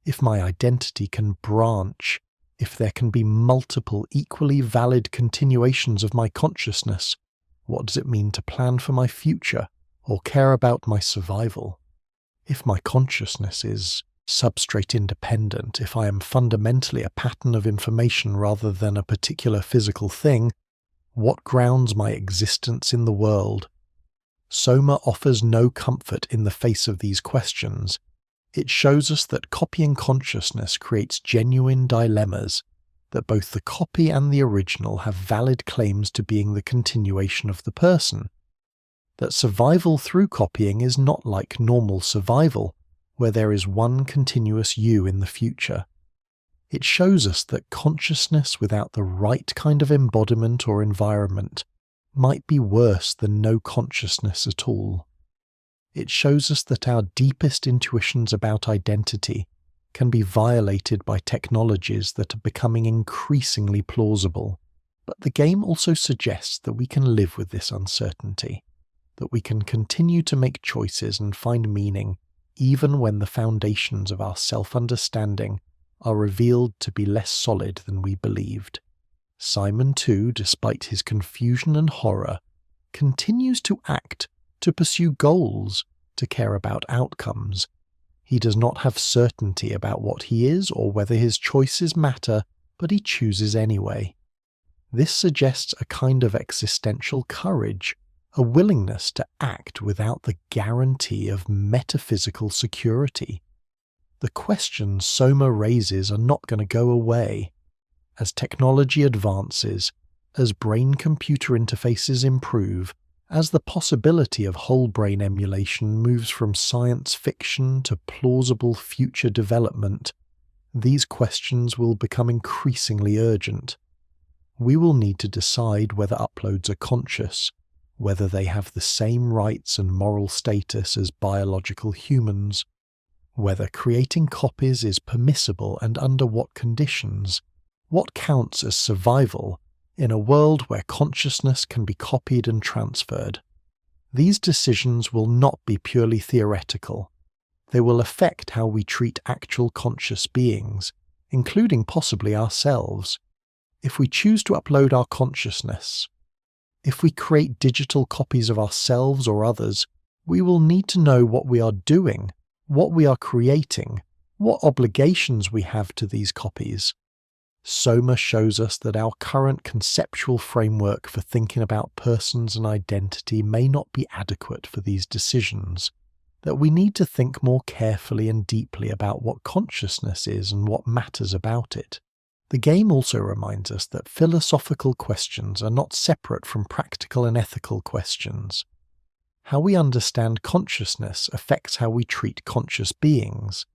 If my identity can branch, if there can be multiple equally valid continuations of my consciousness, what does it mean to plan for my future or care about my survival? If my consciousness is substrate independent, if I am fundamentally a pattern of information rather than a particular physical thing, what grounds my existence in the world? Soma offers no comfort in the face of these questions. It shows us that copying consciousness creates genuine dilemmas, that both the copy and the original have valid claims to being the continuation of the person, that survival through copying is not like normal survival, where there is one continuous you in the future. It shows us that consciousness without the right kind of embodiment or environment might be worse than no consciousness at all. It shows us that our deepest intuitions about identity can be violated by technologies that are becoming increasingly plausible. But the game also suggests that we can live with this uncertainty, that we can continue to make choices and find meaning even when the foundations of our self-understanding are revealed to be less solid than we believed. Simon, too, despite his confusion and horror, continues to act, to pursue goals, to care about outcomes. He does not have certainty about what he is or whether his choices matter, but he chooses anyway. This suggests a kind of existential courage, a willingness to act without the guarantee of metaphysical security. The questions Soma raises are not going to go away. As technology advances, as brain-computer interfaces improve, as the possibility of whole-brain emulation moves from science fiction to plausible future development, these questions will become increasingly urgent. We will need to decide whether uploads are conscious, whether they have the same rights and moral status as biological humans, whether creating copies is permissible and under what conditions, what counts as survival in a world where consciousness can be copied and transferred. These decisions will not be purely theoretical. They will affect how we treat actual conscious beings, including possibly ourselves. If we choose to upload our consciousness, if we create digital copies of ourselves or others, we will need to know what we are doing, what we are creating, what obligations we have to these copies. Soma shows us that our current conceptual framework for thinking about persons and identity may not be adequate for these decisions, that we need to think more carefully and deeply about what consciousness is and what matters about it. The game also reminds us that philosophical questions are not separate from practical and ethical questions. How we understand consciousness affects how we treat conscious beings.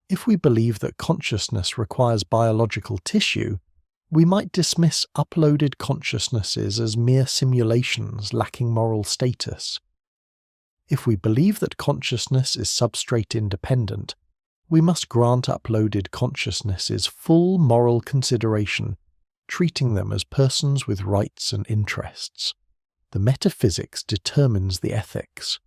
If we believe that consciousness requires biological tissue, we might dismiss uploaded consciousnesses as mere simulations lacking moral status. If we believe that consciousness is substrate independent, we must grant uploaded consciousnesses full moral consideration, treating them as persons with rights and interests. The metaphysics determines the ethics.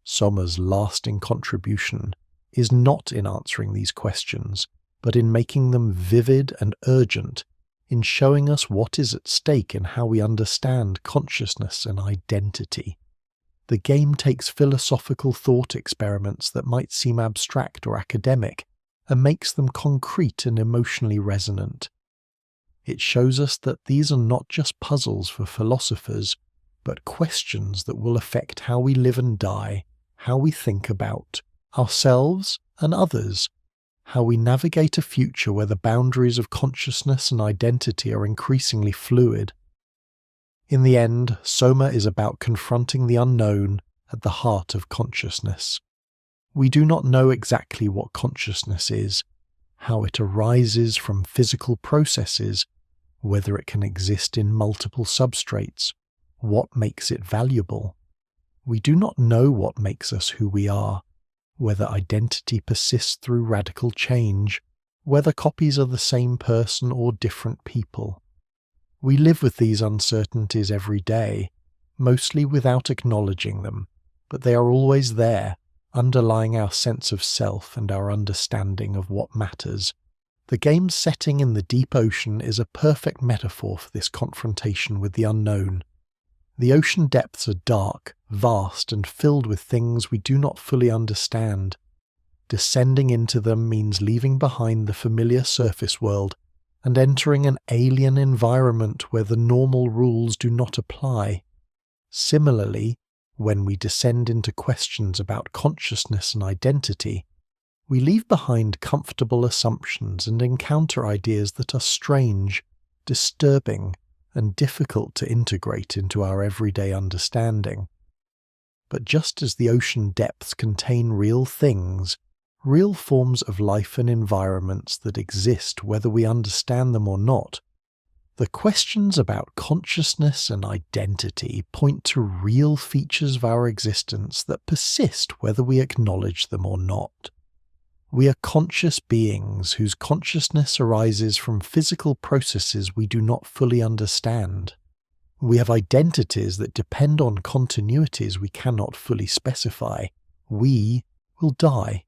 Soma's lasting contribution is not in answering these questions, but in making them vivid and urgent, in showing us what is at stake in how we understand consciousness and identity. The game takes philosophical thought experiments that might seem abstract or academic and makes them concrete and emotionally resonant. It shows us that these are not just puzzles for philosophers, but questions that will affect how we live and die, how we think about ourselves and others, how we navigate a future where the boundaries of consciousness and identity are increasingly fluid. In the end, Soma is about confronting the unknown at the heart of consciousness. We do not know exactly what consciousness is, how it arises from physical processes, whether it can exist in multiple substrates, what makes it valuable. We do not know what makes us who we are, whether identity persists through radical change, whether copies are the same person or different people. We live with these uncertainties every day, mostly without acknowledging them, but they are always there, underlying our sense of self and our understanding of what matters. The game's setting in the deep ocean is a perfect metaphor for this confrontation with the unknown. The ocean depths are dark, vast, and filled with things we do not fully understand. Descending into them means leaving behind the familiar surface world and entering an alien environment where the normal rules do not apply. Similarly, when we descend into questions about consciousness and identity, we leave behind comfortable assumptions and encounter ideas that are strange, disturbing, and difficult to integrate into our everyday understanding. But just as the ocean depths contain real things, real forms of life and environments that exist whether we understand them or not, the questions about consciousness and identity point to real features of our existence that persist whether we acknowledge them or not. We are conscious beings whose consciousness arises from physical processes we do not fully understand. We have identities that depend on continuities we cannot fully specify. We will die,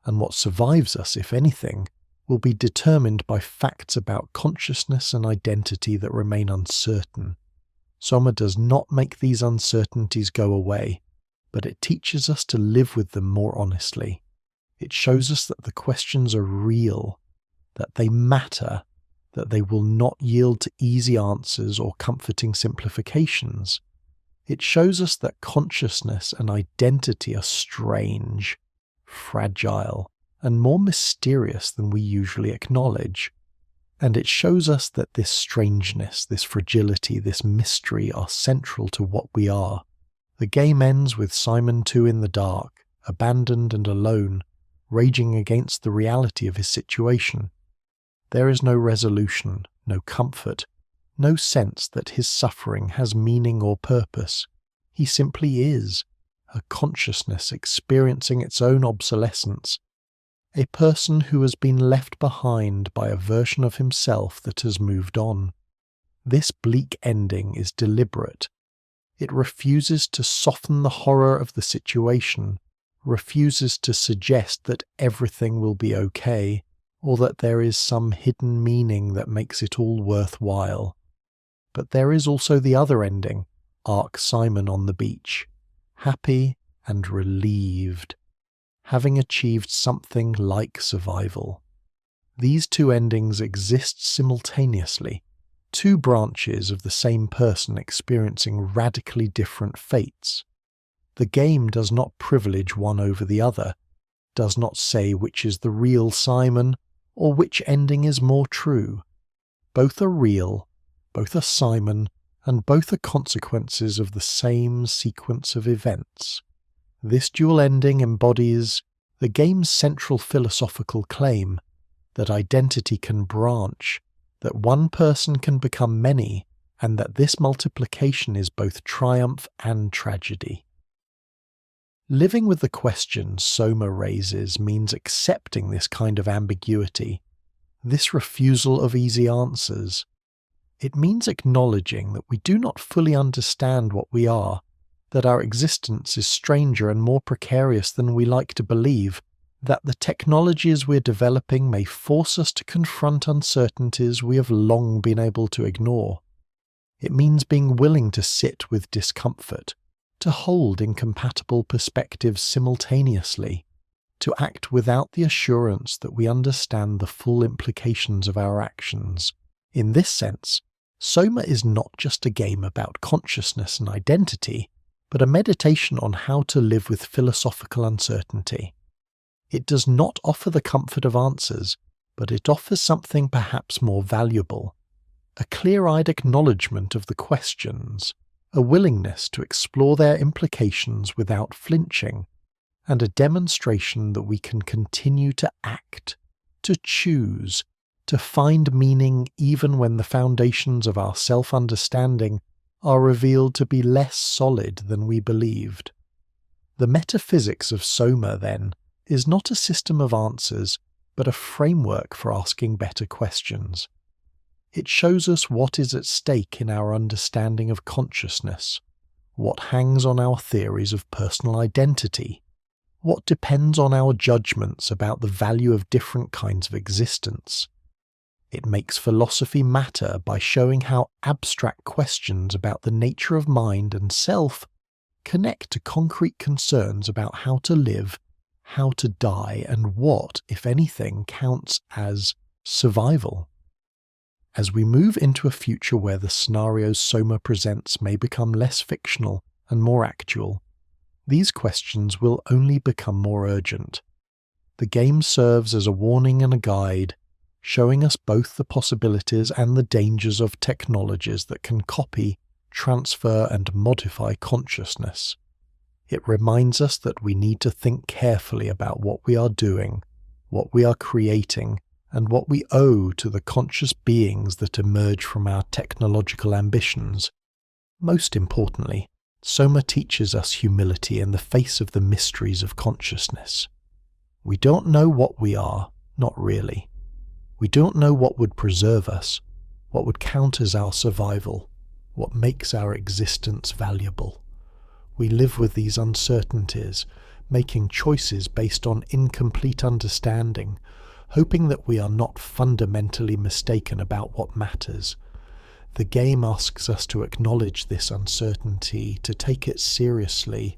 and what survives us, if anything, will be determined by facts about consciousness and identity that remain uncertain. Soma does not make these uncertainties go away, but it teaches us to live with them more honestly. It shows us that the questions are real, that they matter, that they will not yield to easy answers or comforting simplifications. It shows us that consciousness and identity are strange, fragile, and more mysterious than we usually acknowledge. And it shows us that this strangeness, this fragility, this mystery are central to what we are. The game ends with Simon II in the dark, abandoned and alone, raging against the reality of his situation. There is no resolution, no comfort, no sense that his suffering has meaning or purpose. He simply is, a consciousness experiencing its own obsolescence, a person who has been left behind by a version of himself that has moved on. This bleak ending is deliberate. It refuses to soften the horror of the situation, refuses to suggest that everything will be okay, or that there is some hidden meaning that makes it all worthwhile. But there is also the other ending, Ark Simon on the beach, happy and relieved, having achieved something like survival. These two endings exist simultaneously, two branches of the same person experiencing radically different fates. The game does not privilege one over the other, does not say which is the real Simon or which ending is more true. Both are real, both are Simon, and both are consequences of the same sequence of events. This dual ending embodies the game's central philosophical claim that identity can branch, that one person can become many, and that this multiplication is both triumph and tragedy. Living with the questions Soma raises means accepting this kind of ambiguity, this refusal of easy answers. It means acknowledging that we do not fully understand what we are, that our existence is stranger and more precarious than we like to believe, that the technologies we're developing may force us to confront uncertainties we have long been able to ignore. It means being willing to sit with discomfort, to hold incompatible perspectives simultaneously, to act without the assurance that we understand the full implications of our actions. In this sense, Soma is not just a game about consciousness and identity, but a meditation on how to live with philosophical uncertainty. It does not offer the comfort of answers, but it offers something perhaps more valuable, a clear-eyed acknowledgement of the questions, a willingness to explore their implications without flinching, and a demonstration that we can continue to act, to choose, to find meaning even when the foundations of our self-understanding are revealed to be less solid than we believed. The metaphysics of Soma, then, is not a system of answers, but a framework for asking better questions. It shows us what is at stake in our understanding of consciousness, what hangs on our theories of personal identity, what depends on our judgments about the value of different kinds of existence. It makes philosophy matter by showing how abstract questions about the nature of mind and self connect to concrete concerns about how to live, how to die, and what, if anything, counts as survival. As we move into a future where the scenarios Soma presents may become less fictional and more actual, these questions will only become more urgent. The game serves as a warning and a guide, showing us both the possibilities and the dangers of technologies that can copy, transfer, and modify consciousness. It reminds us that we need to think carefully about what we are doing, what we are creating, and what we owe to the conscious beings that emerge from our technological ambitions. Most importantly, Soma teaches us humility in the face of the mysteries of consciousness. We don't know what we are, not really. We don't know what would preserve us, what would count as our survival, what makes our existence valuable. We live with these uncertainties, making choices based on incomplete understanding, hoping that we are not fundamentally mistaken about what matters. The game asks us to acknowledge this uncertainty, to take it seriously,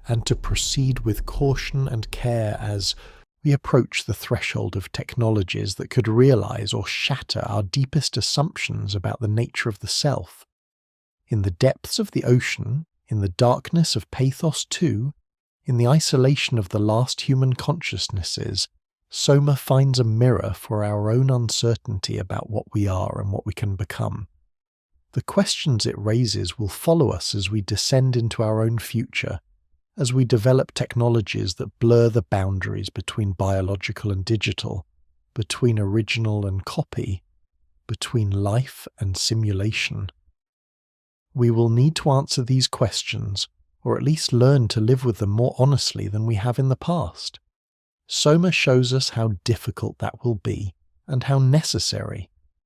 and to proceed with caution and care as we approach the threshold of technologies that could realize or shatter our deepest assumptions about the nature of the self. In the depths of the ocean, in the darkness of Pathos-II, in the isolation of the last human consciousnesses, Soma finds a mirror for our own uncertainty about what we are and what we can become. The questions it raises will follow us as we descend into our own future, as we develop technologies that blur the boundaries between biological and digital, between original and copy, between life and simulation. We will need to answer these questions, or at least learn to live with them more honestly than we have in the past. Soma shows us how difficult that will be, and how necessary.